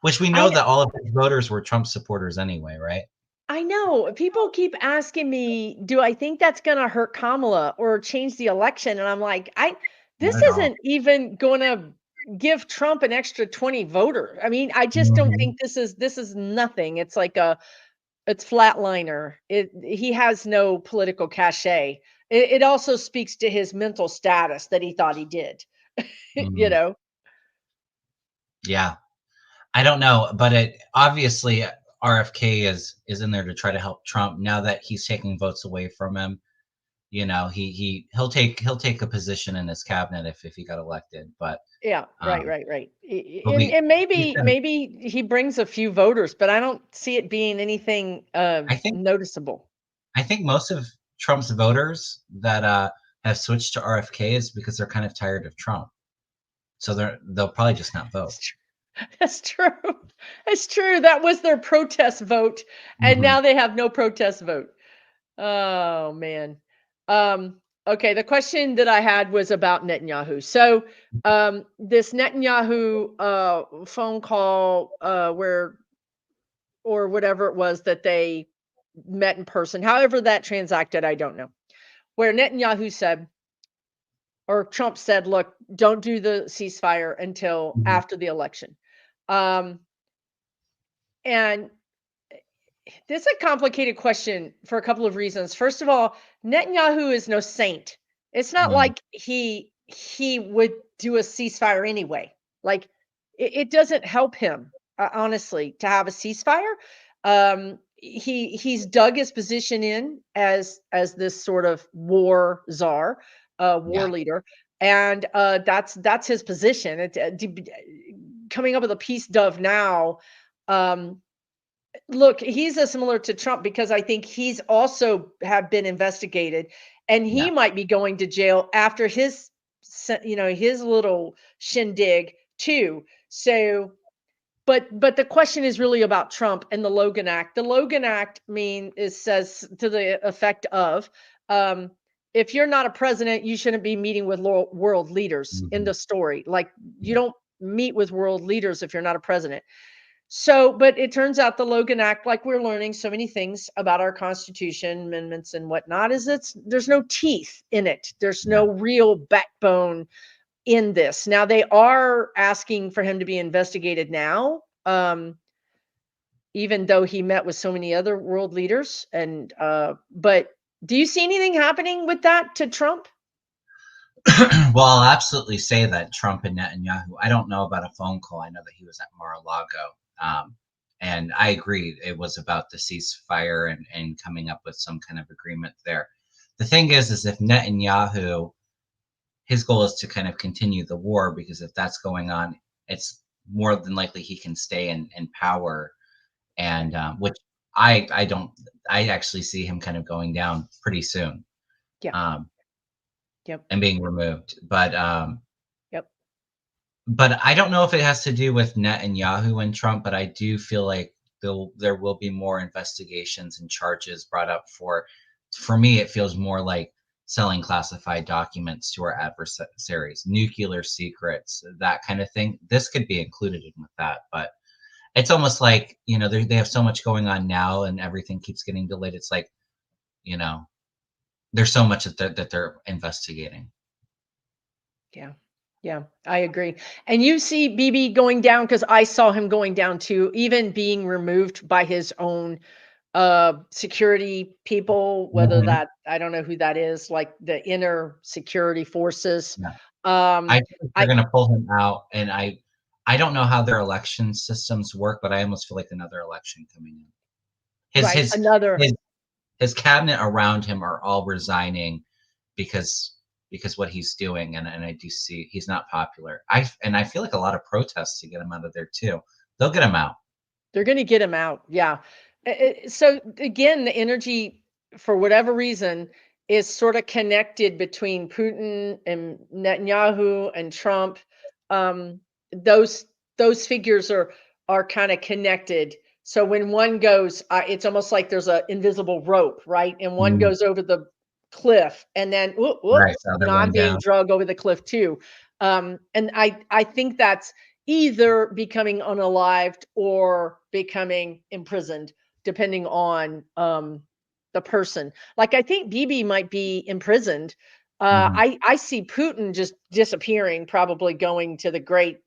which we know I that all of his voters were Trump supporters anyway, right? I know. People keep asking me, do I think that's going to hurt Kamala or change the election? And I'm like, Not this at all. isn't even going to give Trump an extra 20 voters. I mean, I just don't Hmm. think this is nothing. It's like it's flatliner. He has no political cachet. It also speaks to his mental status that he thought he did, you Hmm. know. Yeah, I don't know, but it obviously RFK is in there to try to help Trump now that he's taking votes away from him. You know, he'll take a position in his cabinet if he got elected. Yeah, right, Um, right, right. but And we said maybe he brings a few voters, but I don't see it being anything I think noticeable. I think most of Trump's voters that have switched to RFK is because they're kind of tired of Trump. So they'll probably just not vote. That's true. That's true. That's true. That was their protest vote, and Hmm. now they have no protest vote. Oh man. Okay, the question that I had was about Netanyahu. So this Netanyahu phone call where or whatever it was that they met in person, however that transacted, I don't know. Where Netanyahu said, or Trump said, look, don't do the ceasefire until Hmm. after the election. Um, and this is a complicated question for a couple of reasons. First of all, Netanyahu is no saint. It's not Hmm. like he would do a ceasefire anyway. Like it doesn't help him, honestly, to have a ceasefire. He's dug his position in as this sort of war czar, war Yeah, leader, and that's his position. Coming up with a peace dove now. Um, Look, he's a similar to Trump because I think he's also have been investigated, and he yeah, might be going to jail after his little shindig too. So, but the question is really about Trump and the Logan Act. The Logan Act says to the effect of, um, if you're not a president, you shouldn't be meeting with world leaders. In hmm, the story, like you yeah, don't meet with world leaders if you're not a president. So, but it turns out the Logan Act, like we're learning so many things about our Constitution, amendments and whatnot, is there's no teeth in it. There's yeah. no real backbone in this. Now they are asking for him to be investigated now, even though he met with so many other world leaders. And but do you see anything happening with that to Trump? Well, I'll absolutely say that Trump and Netanyahu. I don't know about a phone call. I know that he was at Mar-a-Lago, um, and I agree it was about the ceasefire and coming up with some kind of agreement there. The thing is if Netanyahu, his goal is to kind of continue the war because if that's going on, it's more than likely he can stay in power, and which I don't. I actually see him kind of going down pretty soon. Yeah. Um, Yep. and being removed. But Yep. I don't know if it has to do with Netanyahu and Trump, but I do feel like there will be more investigations and charges brought up for me, it feels more like selling classified documents to our adversaries, nuclear secrets, that kind of thing. This could be included in with that, but it's almost like, they have so much going on now and everything keeps getting delayed. It's like, you know, there's so much that they're investigating. Yeah. Yeah, I agree. And you see BB going down because I saw him going down too, even being removed by his own security people, whether Mhm. that I don't know who that is, like the inner security forces. Yeah. Um I think they're I gonna pull him out, and I don't know how their election systems work, but I almost feel like another election coming in. His right, his another his his cabinet around him are all resigning because what he's doing, and I do see he's not popular. I feel like a lot of protests to get him out of there too. They'll get him out. they're going to get him out. Yeah. So again, the energy, for whatever reason, is sort of connected between Putin and Netanyahu and Trump. Um, those those figures are kind of connected. So when one goes, it's almost like there's an invisible rope, right? And one Mhm. goes over the cliff, and then Right, whoops, so they're I'm going being down. dragged over the cliff too. And I think that's either becoming unalived or becoming imprisoned, depending on the person. Like I think BB might be imprisoned. Mhm. I see Putin just disappearing, probably going to the great,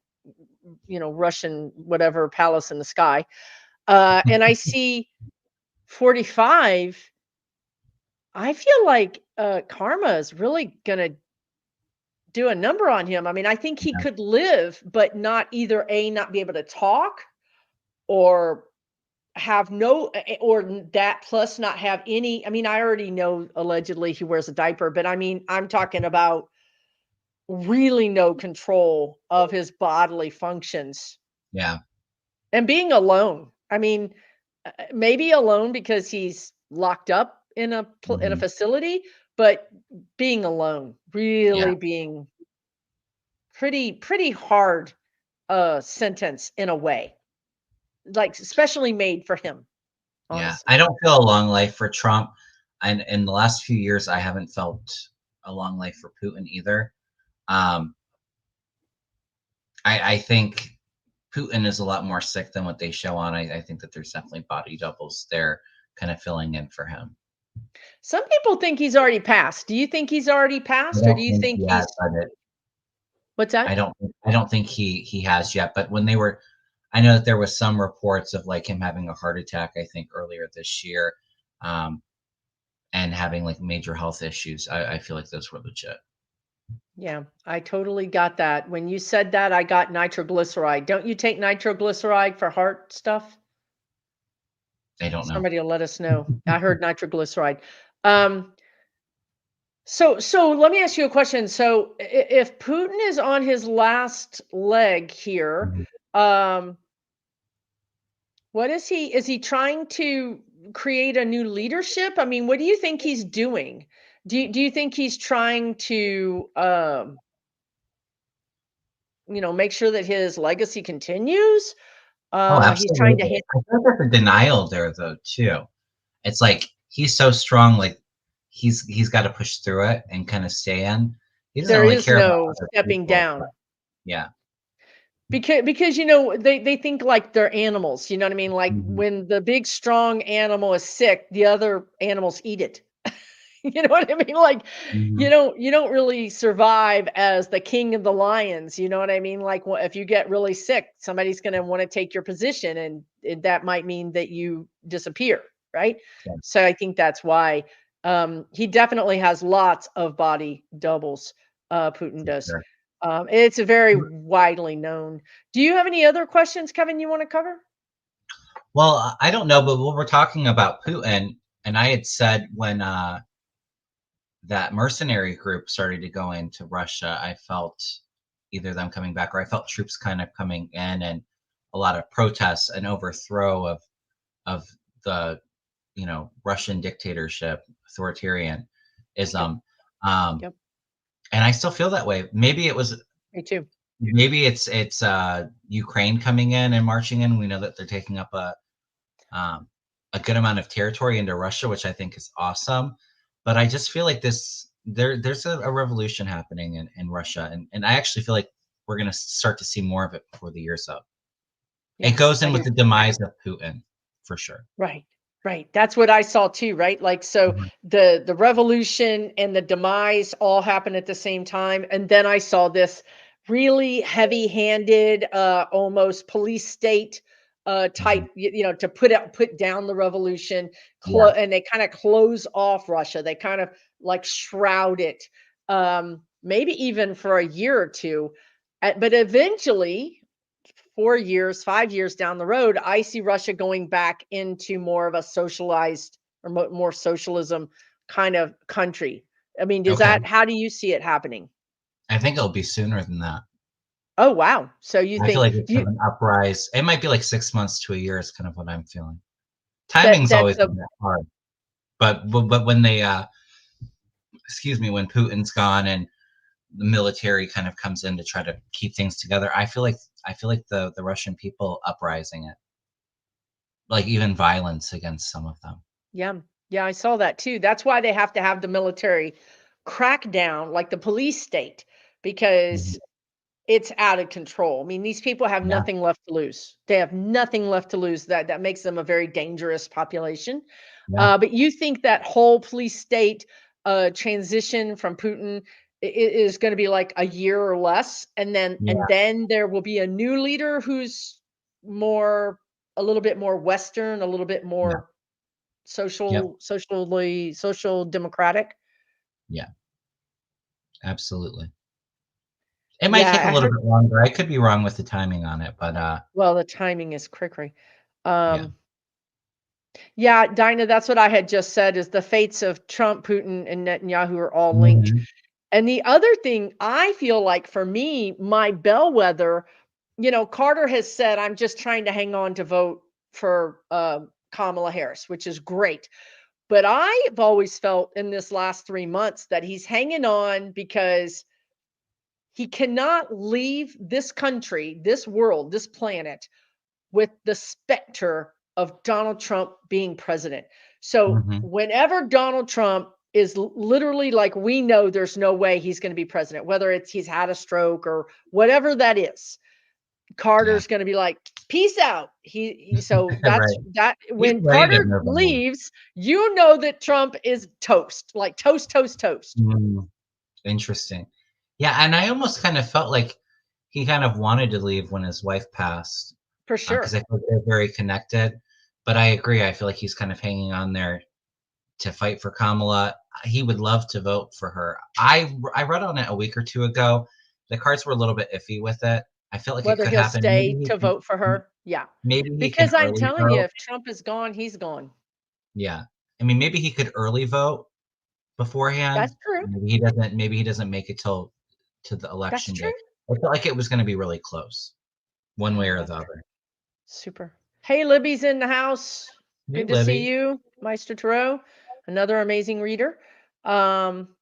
Russian whatever palace in the sky. And I see 45. I feel like karma is really gonna do a number on him. I mean, I think he Yeah, could live, but not either not be able to talk or have no that plus not have any. I mean, I already know allegedly he wears a diaper, but I mean, I'm talking about really no control of his bodily functions yeah, and being alone. I mean, maybe alone because he's locked up in a mhm, facility, but being alone, yeah, really being pretty hard sentence in a way, like especially made for him, yeah. honestly. I don't feel a long life for Trump, and in the last few years, I haven't felt a long life for Putin either. Um, I think Putin is a lot more sick than what they show on. I think that there's definitely body doubles there kind of filling in for him. Some people think he's already passed. Do you think he's already I passed, or do don't you think think he has he's done it. what's that? I don't think he has yet, but I know that there was some reports of, like, him having a heart attack, I think, earlier this year, um, and having, like, major health issues. I feel like those were legit. Yeah, I totally got that. When you said that, I got nitroglyceride. Don't you take nitroglyceride for heart stuff? I don't know. Somebody will let us know. I heard nitroglyceride. Um, so let me ask you a question. So if Putin is on his last leg here, Mhm. um, what is he trying to create a new leadership? I mean, what do you think he's doing? Do you think he's trying to make sure that his legacy continues? Oh, He's trying to absolutely. hand I feel like there's a denial there, though, too. It's like he's so strong, like, he's gotta push through it and kinda stay in. He doesn't there really is care about no other stepping people, but down. yeah. Because they think like they're animals, you know what I mean? Like Mhm. when the big strong animal is sick, the other animals eat it. You know what I mean? Like Mhm. you don't really survive as the king of the lions, you know what I mean? Like if you get really sick, somebody's going to want to take your position, and that might mean that you disappear, right? Yeah, So I think that's why he definitely has lots of body doubles. Putin for does. sure. It's a very widely known. Do you have any other questions, Kevin, you want to cover? Well, I don't know, but when we're talking about Putin, and I had said when, that mercenary group started to go into Russia, I felt either them coming back or I felt troops kind of coming in and a lot of protests and overthrow of the, Russian dictatorship, authoritarianism. Yep. Um, Yep. And I still feel that way. Maybe it was Me too. maybe it's Ukraine coming in and marching in. We know that they're taking up a good amount of territory into Russia, which I think is awesome. But I just feel like there's a revolution happening in Russia, and I actually feel like we're going to start to see more of it before the year's up. It Yeah, goes I in with hear. the demise of Putin, for sure. Right. Right. That's what I saw too, right? Like so Mhm. the revolution and the demise all happen at the same time. And then I saw this really heavy-handed almost police state type, Mhm. to put down the revolution, Yeah. and they kind of close off Russia. They kind of like shroud it. Maybe even for a year or two. But eventually 4 years, 5 years down the road, I see Russia going back into more of a socialized or more socialism kind of country. I mean, does Okay. that how do you see it happening? I think it'll be sooner than that. Oh, wow. So you I feel think like it's kind you of an uprise. It might be like 6 months to a year is kind of what I'm feeling. that Timing's that's always a been that hard, but when they excuse me, when Putin's gone and the military kind of comes in to try to keep things together, I feel like the Russian people uprising it, like even violence against some of them. yeah. Yeah, I saw that too. That's why they have to have the military crackdown like the police state Mhm. because it's out of control. I mean, these people have Yeah, nothing left to lose. They have nothing left to lose. That makes them a very dangerous population. yeah, But you think that whole police state transition from Putin is going to be like a year or less, and then yeah, there will be a new leader who's more a little bit more Western, a little bit yeah, more yep, social democratic. yeah, absolutely. It might Yeah, take a I little heard. bit longer. I could be wrong with the timing on it, but Well, the timing is crickery. yeah. Um, Yeah, Dinah, that's what I had just said is the fates of Trump, Putin, and Netanyahu are all linked. Mhm. And the other thing I feel like for me, my bellwether, Carter has said, I'm just trying to hang on to vote for Kamala Harris, which is great. But I've always felt in this last 3 months that he's hanging on because he cannot leave this country, this world, this planet with the specter of Donald Trump being president. So Mhm. whenever Donald Trump is literally like we know there's no way he's going to be president, whether it's he's had a stroke or whatever that is, Yeah. Carter's going to be like, peace out. So that's Right. that He's when ready to Carter move on. leaves, you know that Trump is toast, like toast, toast, toast. Mm, interesting. Yeah, and I almost kind of felt like he kind of wanted to leave when his wife passed, For because sure. I feel like they're very connected. But I agree. I feel like he's kind of hanging on there to fight for Kamala. He would love to vote for her. I read on it a week or two ago. The cards were a little bit iffy with it. I felt like it Whether could he'll happen. stay to vote for her. Yeah. Maybe he can Because I'm early telling you, vote. if Trump is gone, he's gone. Yeah. I mean, maybe he could early vote beforehand. That's true. Maybe he doesn't make it to the That's election true. day. I felt like it was gonna be really close, one way Oh, or that's the great. other. Super. Hey, Libby's in the house. Hey, Good to see Libby. you, Meister Tarot. Another amazing reader. Um,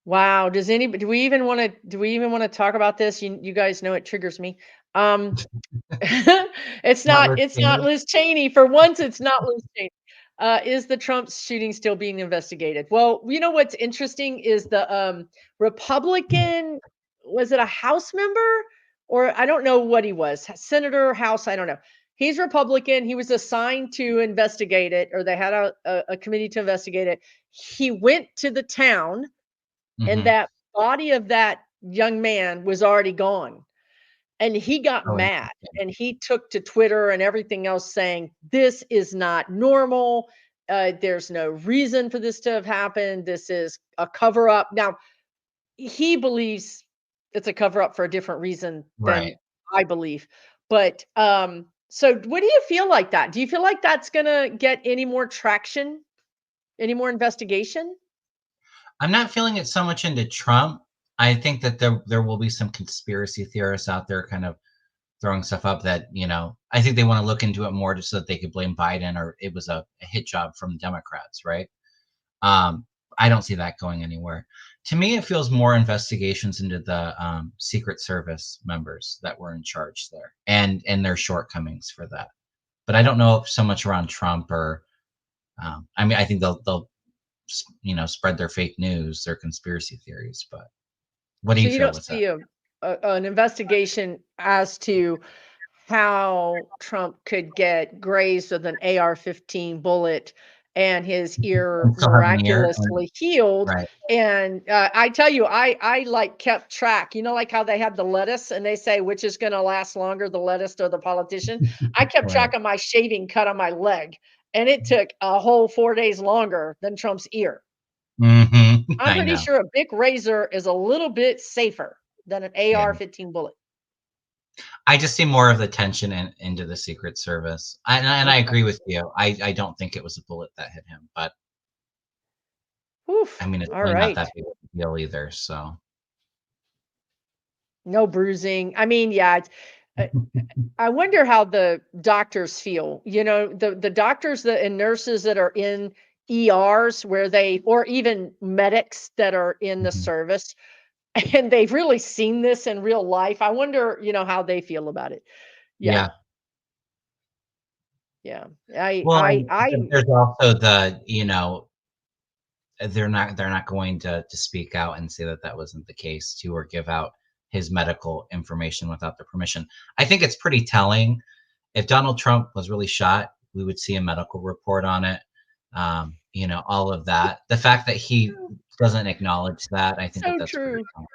wow. Do we even want to talk about this? You guys know it triggers me. Um, Not Liz it's not Cheney? Liz Cheney. For once, it's not Liz Cheney. Is the Trump shooting still being investigated? Well, you know what's interesting is the Republican, was it a House member? Or I don't know what he was, Senator, House, I don't know. He's Republican. He was assigned to investigate it, or they had a committee to investigate it. He went to the town, and Mhm. that body of that young man was already gone. And he got Oh, mad interesting. and he took to Twitter and everything else saying, this is not normal. There's no reason for this to have happened. This is a cover up. Now, he believes it's a cover up for a different reason Right. than I believe. But so what do you feel like that? Do you feel like that's going to get any more traction, any more investigation? I'm not feeling it so much into Trump. I think that there will be some conspiracy theorists out there kind of throwing stuff up that, I think they wanna look into it more just so that they could blame Biden or it was a hit job from Democrats, right? Um, I don't see that going anywhere. To me, it feels more investigations into the Secret Service members that were in charge there and their shortcomings for that. But I don't know if so much around Trump or I mean, I think they'll spread their fake news, their conspiracy theories. But what do So you you feel don't with that? see an investigation as to how Trump could get grazed with an AR-15 bullet and his ear And still have an ear, and miraculously healed. right? And I tell you, I like kept track. You know, like how they have the lettuce and they say which is going to last longer, the lettuce or the politician. I kept Right. track of my shaving cut on my leg, and it took a whole 4 days longer than Trump's ear. I'm I pretty know. sure a big razor is a little bit safer than an Yeah. AR-15 bullet. I just see more of the tension into the Secret Service. And I Okay. agree with you. I don't think it was a bullet that hit him, but I Oof. mean, it's All really not right. that big of a deal either. So No bruising. I mean, yeah, it's, I wonder how the doctors feel. You know, the doctors that and nurses that are in ERs where they or even medics that are in the Mhm. service and they've really seen this in real life. I wonder, how they feel about it. Yeah. Yeah. Yeah. I Well, I and I there's also they're not going to speak out and say that that wasn't the case too, or give out his medical information without their permission. I think it's pretty telling. If Donald Trump was really shot, we would see a medical report on it. All of that. The fact that he doesn't acknowledge that, I think that so that's pretty true. telling.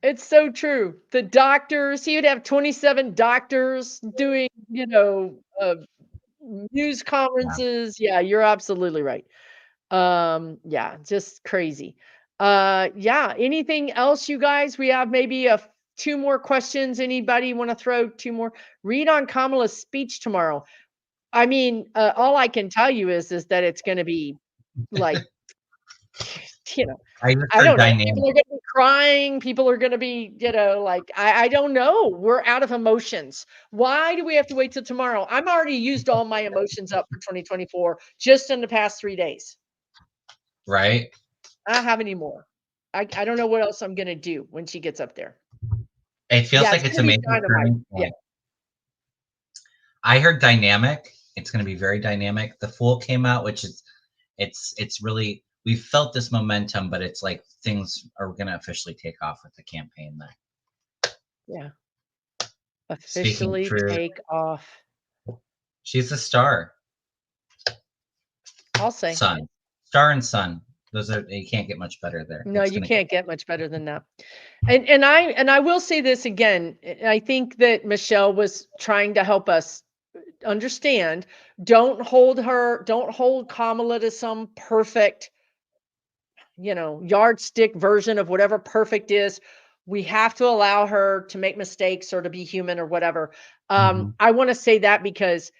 It's so true. The doctors, he would have 27 doctors doing, news Yeah. conferences. Yeah, you're absolutely right. Yeah, just crazy. Yeah, anything else you guys? We have maybe two more questions. Anybody want to throw two more? Read on Kamala's speech tomorrow. I mean, all I can tell you is that it's going to be like, you know, I just I heard don't know. People dynamic, are gonna be crying. People are gonna be, like, I don't know. We're out of emotions. Why do we have to wait till tomorrow? I'm already used all my emotions up for 2024 just in the past 3 days. right? I don't have any more. I don't know what else I'm gonna do when she gets up there. It feels Yeah, like it's it's gonna a be major dynamite. turning Yeah. point. I heard dynamic. It's going to be very dynamic. The Fool came out, which is it's really we felt this momentum, but it's like things are going to officially take off with the campaign there. Yeah. Speaking Officially truth, take off. she's a star. I'll say. Sun, star and sun. Those are you can't get much better there. No, It's you going to go. can't get much better than that. And I will say this again. I think that Michelle was trying to help us understand. Don't hold Kamala to some perfect, yardstick version of whatever perfect is. We have to allow her to make mistakes or to be human or whatever. Mhm. I want to say that because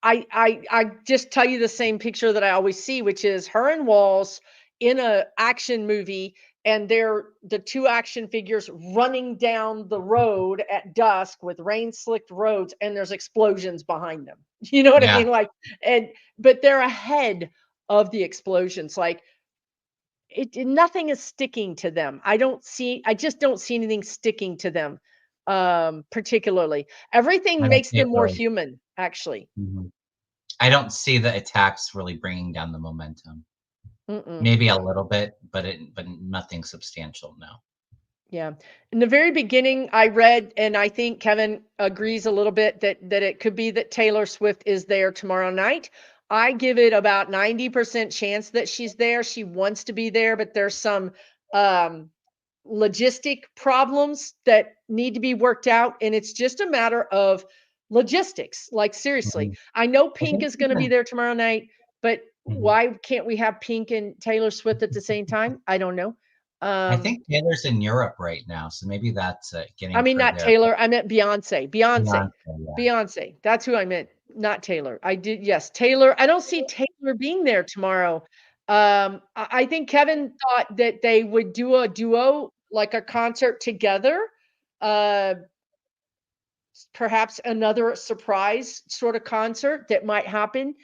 I just tell you the same picture that I always see, which is her and Walls in a action movie, and they're the two action figures running down the road at dusk with rain slicked roads, and there's explosions behind them. You know what I Yeah, mean? Like, but they're ahead of the explosions. Like nothing is sticking to them. I just don't see anything sticking to them. Particularly. I Everything don't makes see it them more really. human, actually. Mhm. I don't see the attacks really bringing down the momentum. Mm-mm. Maybe a little bit, but nothing substantial. No. Yeah. In the very beginning, I read, and I think Kevin agrees a little bit that it could be that Taylor Swift is there tomorrow night. I give it about 90% chance that she's there. She wants to be there, but there's some um, logistic problems that need to be worked out, and it's just a matter of logistics. Like seriously, Mhm. I know I Pink think is going to be there tomorrow night, but Mhm. why can't we have Pink and Taylor Swift at the same time? I don't know. I Um, think Taylor's in Europe right now, so maybe that's, I getting mean, her not there. Taylor. I meant Beyonce. Beyonce. Beyonce, yeah. Beyonce. That's who I meant, not Taylor. I did, yes, Taylor. I don't see Taylor being there tomorrow. I think Kevin thought that they would do a duo, like a concert together. Uh, Perhaps another surprise sort of concert that might happen.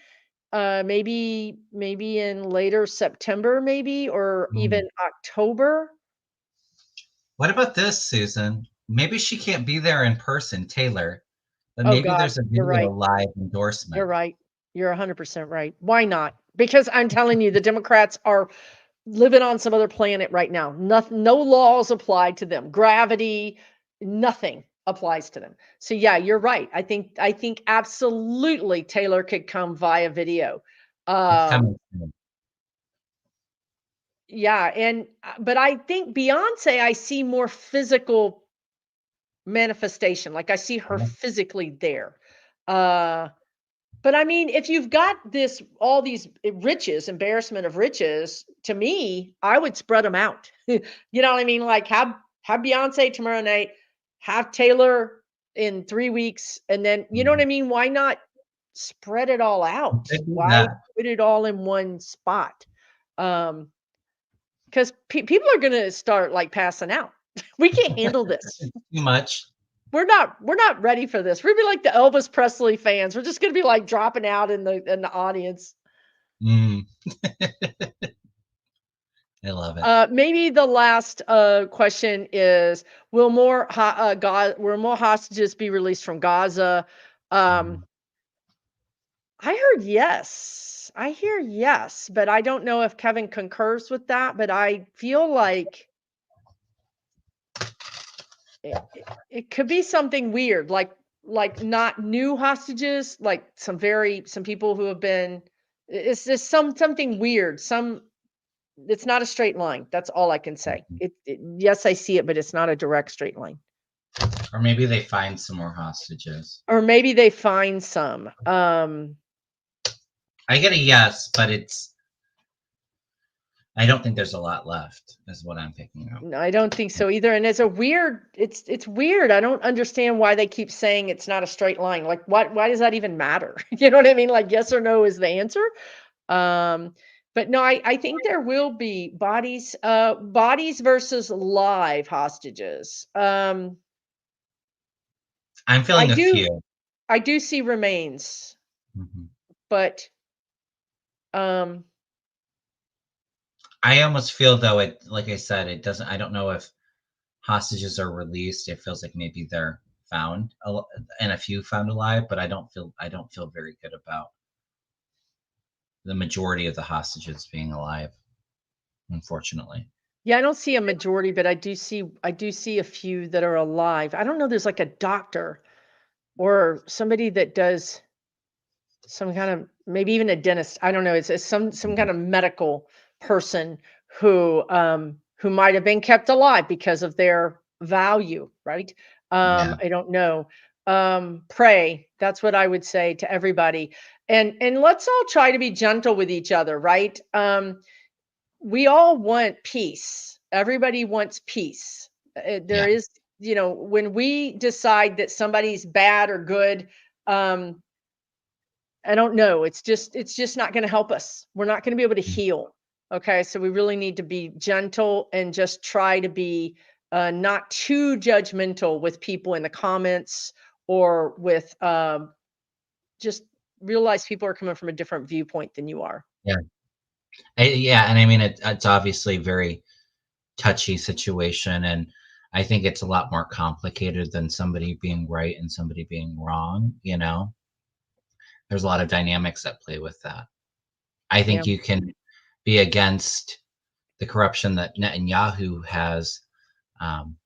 maybe in later September, maybe, or Mm. even October. What about this, Susan? Maybe she can't be there in person, Taylor, but Oh maybe God, there's a you're video right. live You're endorsement. right. You're 100% right. Why not? Because I'm telling you, the Democrats are living on some other planet right now. Nothing, no laws apply to them. Gravity, nothing applies to them. So yeah, you're right. I think absolutely Taylor could come via video. It's Um, coming soon. yeah, and but I think Beyonce, I see more physical manifestation. Like I see her Yeah. physically there. Uh, But I mean, if you've got this all these riches, embarrassment of riches, to me, I would spread them out. You know what I mean? Like have Beyonce tomorrow night, have Taylor in 3 weeks, and then you know what I Mhm. mean? Why not spread it all You out? could do Why that. put it all in one spot? Um, because people are gonna start like passing out. We can't handle this. Too much. We're not ready for this. We're gonna be like the Elvis Presley fans. We're just gonna be like dropping out in the audience. Mm, I love it. Maybe the last question is: Will more hostages be released from Gaza? Um, Mm. I heard yes. I hear yes, but I don't know if Kevin concurs with that. But I feel like it could be something weird, like not new hostages, like some people who have been. It's just something weird. It's not a straight line. That's all I can say. Yes, I see it, but it's not a direct straight line. Or maybe they find some more hostages. Or maybe they find some. I get a yes, but I don't think there's a lot left, is what I'm picking up. No, I don't think so either. And it's weird. I don't understand why they keep saying it's not a straight line. Like why does that even matter? You know what I mean? Like yes or no is the answer. Um, but no, I think there will be bodies versus live hostages. I'm I feeling a do few. I do see remains, Mhm. but um I almost feel though it, like I said, it doesn't. I don't know if hostages are released. It feels like maybe they're found, and a few found alive, but I don't feel very good about the majority of the hostages being alive, unfortunately. yeah, I don't see a majority, but I do see a few that are alive. I don't know, there's like a doctor or somebody that does some kind of maybe even a dentist. I don't know. It's some Mhm. kind of medical person who might have been kept alive because of their value, right? Yeah. I don't know. Pray. That's what I would say to everybody. And let's all try to be gentle with each other, right? We all want peace. Everybody wants peace. There Yeah. is, when we decide that somebody's bad or good, um, I don't know. It's just not going to help us. We're not going to be able to Mm. heal. Okay, so we really need to be gentle and just try to be not too judgmental with people in the comments or with just realize people are coming from a different viewpoint than you are. Yeah. Yeah, and I mean it's obviously a very touchy situation, and I think it's a lot more complicated than somebody being right and somebody being wrong, you know? There's a lot of dynamics that play with that. I Yeah. think you can be against the corruption that Netanyahu has um,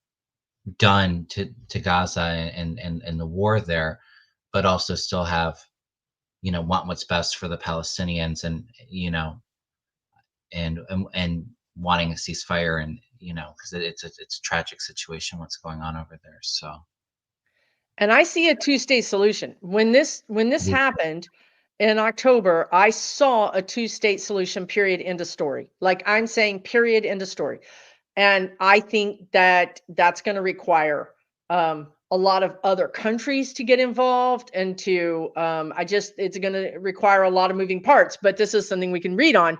done to Gaza and the war there, but also still have want what's best for the Palestinians and and wanting a ceasefire and because it's a tragic situation what's going on over there. So And I see a two-state solution. When this we- happened in October, I saw a two-state solution, period, end of story. Like I'm saying, period, end of story. And I think that that's going to require a lot of other countries to get involved and to it's going to require a lot of moving parts, but this is something we can read on.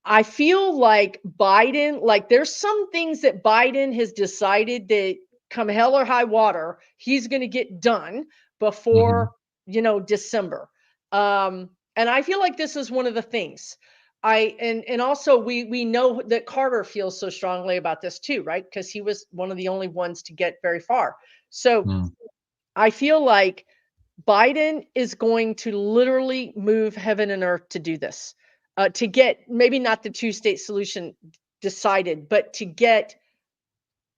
I feel like Biden, like there's some things that Biden has decided that come hell or high water, he's going to get done Mhm. before, December. Um, And I feel like this is one of the things. And also we know that Carter feels so strongly about this too, right? Because he was one of the only ones to get very far. So Mm. I feel like Biden is going to literally move heaven and earth to do this, to get maybe not the two-state solution decided, but to get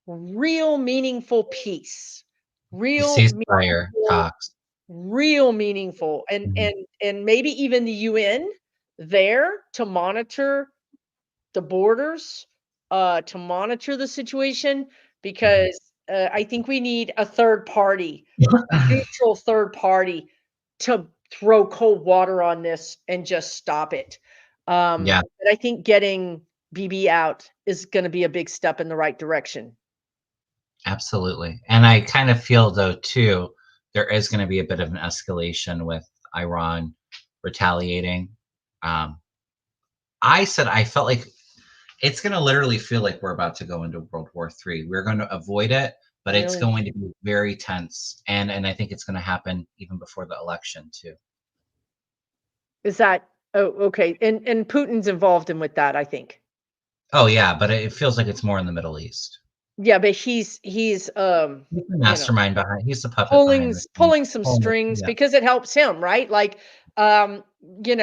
real meaningful peace, The real ceasefire meaningful, talks. real meaningful, and Mhm. and maybe even the UN there to monitor the borders, to monitor the situation, Mhm. because I think we need a third party, a neutral third party to throw cold water on this and just stop it. Yeah, But I think getting BB out is going to be a big step in the right direction. absolutely. And I kind of feel though too, there is going to be a bit of an escalation with Iran retaliating. Um, I said I felt like it's going to literally feel like we're about to go into World War III. We're going to avoid it, but it's Really? going to be very tense, and I think it's going to happen even before the election too. Is that oh, okay. And Putin's involved in with that, I think. Oh yeah, but it feels like it's more in the Middle East. Yeah, but he's He's the you know, mastermind behind. He's the puppet behind the scenes. pulling some Pulling strings yeah, because it helps him, right? Like, um, get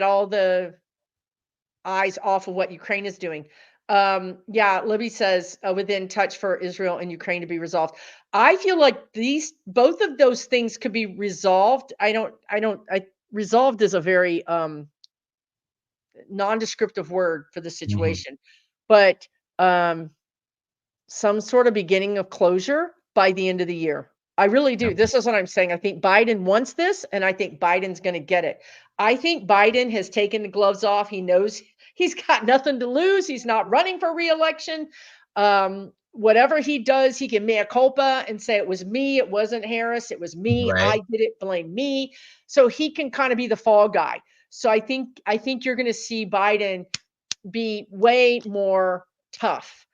all the eyes off of what Ukraine is doing. Yeah, Libby says within touch for Israel and Ukraine to be resolved. I feel like these both of those things could be resolved. I resolved is a very nondescriptive word for the mhm, situation, but um some sort of beginning of closure by the end of the year. I really do. okay, This is what I'm saying. I think Biden wants this, and I think Biden's going to get it. I think Biden has taken the gloves off. He knows he's got nothing to lose. He's not running for reelection. Whatever he does, he can mea culpa and say it was me. It wasn't Harris. It was me. right, I did it. Blame me. So he can kind of be the fall guy. So I think you're going to see Biden be way more tough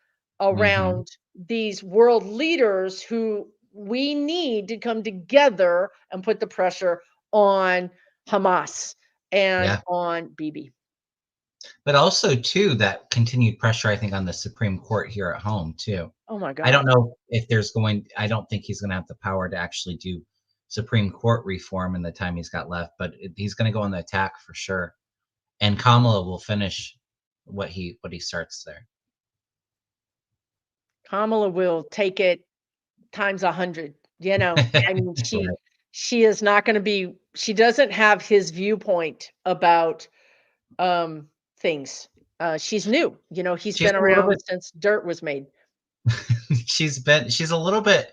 mhm, around these world leaders who we need to come together and put the pressure on Hamas and yeah. on Bibi. But also too, that continued pressure, I think, on the Supreme Court here at home too. Oh my I don't God. know if I don't think he's gonna have the power to actually do Supreme Court reform in the time he's got left, but he's gonna go on the attack for sure. And Kamala will finish what he starts there. Kamala will take it times 100. I mean, Right. she is not going to be, she doesn't have his viewpoint about things. She's new. He's She's been a little around bit since dirt was made. she's a little bit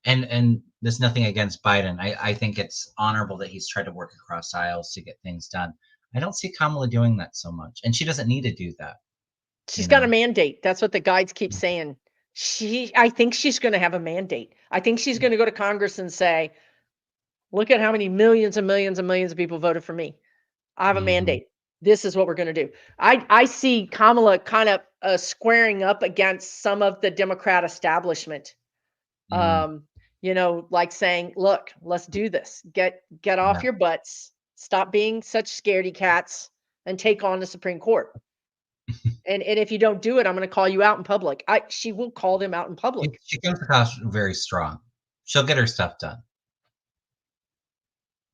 and there's nothing against Biden. I think it's honorable that he's tried to work across aisles to get things done. I don't see Kamala doing that so much, and she doesn't need to do that, She's you got a know? mandate. That's what the guides keep saying. I think she's gonna have a mandate. I think she's gonna go to Congress and say, "Look at how many millions and millions and millions of people voted for me. I have a Mhm. mandate. This is what we're gonna do." I see Kamala kind of squaring up against some of the Democrat establishment. Mm, Um, like saying, "Look, let's do this. Get off yeah. your butts. Stop being such scaredy cats and take on the Supreme Court." And if you don't do it, I'm gonna call you out in public. She will call them out in public. She comes across very strong. She'll get her stuff done.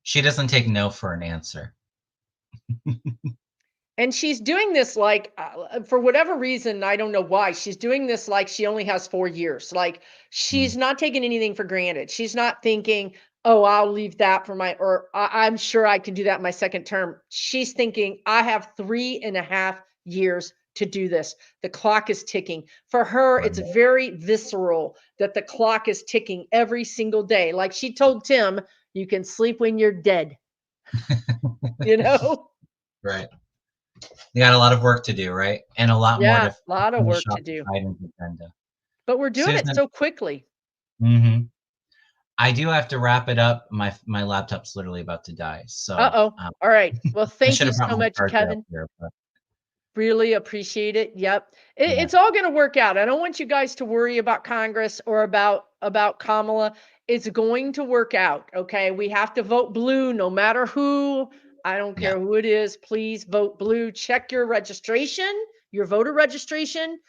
She doesn't take no for an answer. And she's doing this like for whatever reason, I don't know why. She's doing this like she only has 4 years. Like Mm, she's not taking anything for granted. She's not thinking, "Oh, I'll leave that for my," or I'm sure I can do that in my second term. She's thinking, "I have 3.5 years to do this. The clock is ticking." For her, it's right. very visceral that the clock is ticking every single day. Like she told Tim, "You can sleep when you're dead." You know? Right. You got a lot of work to do, right? And a lot more Yeah, to a lot of finish work to off do. Biden's agenda. But we're doing it Susan, so quickly. mhm. I do have to wrap it up. My laptop's literally about to die, so, Uh-oh. All right. Well, I thank should you have brought so my much, charger up Kevin. here, but Really appreciate it. Yep. yeah. It's all going to work out. I don't want you guys to worry about Congress or about Kamala. It's going to work out, okay? We have to vote blue no matter who I don't Yeah. care who it is. Please vote blue. Check your registration, your voter registration.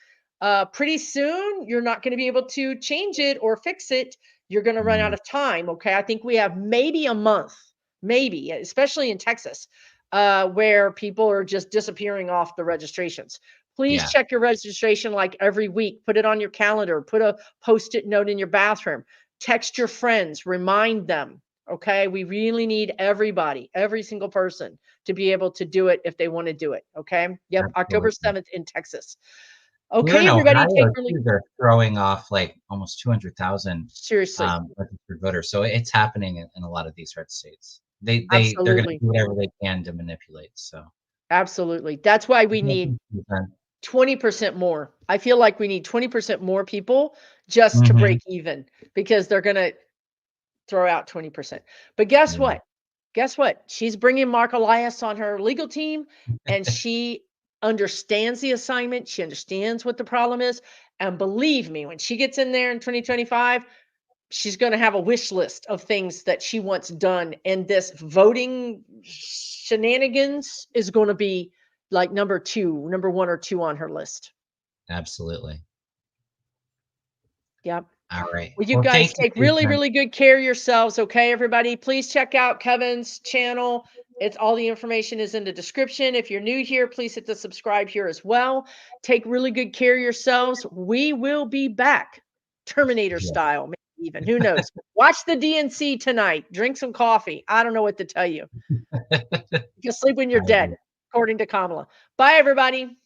Pretty soon, you're not going to be able to change it or fix it. You're going to run out Mm, of time. Okay. I think we have maybe a month, maybe, especially in Texas, where people are just disappearing off the registrations. Please yeah. check your registration like every week. Put it on your calendar. Put a post-it note in your bathroom. Text your friends. Remind them. Okay. We really need everybody, every single person to be able to do it if they want to do it. Okay. Yep. October Absolutely. 7th in Texas. Here Okay, in everybody, take Ohio really too, they're throwing off like almost 200,000 seriously. registered voters. So it's happening in a lot of these red states. They're going to Absolutely. do whatever they can to manipulate. So Absolutely. That's why we need 20% more. I feel like we need 20% more people just to mm-hmm. break even because they're going to throw out 20%. But guess Yeah, what? Guess what? She's bringing Mark Elias on her legal team and she understands the assignment. She understands what the problem is. And believe me, when she gets in there in 2025, she's going to have a wish list of things that she wants done. And this voting shenanigans is going to be like number one or two on her list. absolutely. Yep. All right. Well, you Well, guys thank you, take really, Susan. really good care of yourselves. Okay, everybody. Please check out Kevin's channel. It's all the information is in the description. If you're new here, please hit the subscribe here as well. Take really good care of yourselves. We will be back, Terminator Yeah. style, maybe even. Who knows? Watch the DNC tonight. Drink some coffee. I don't know what to tell you. You can sleep when you're I dead, according to Kamala. Bye, everybody.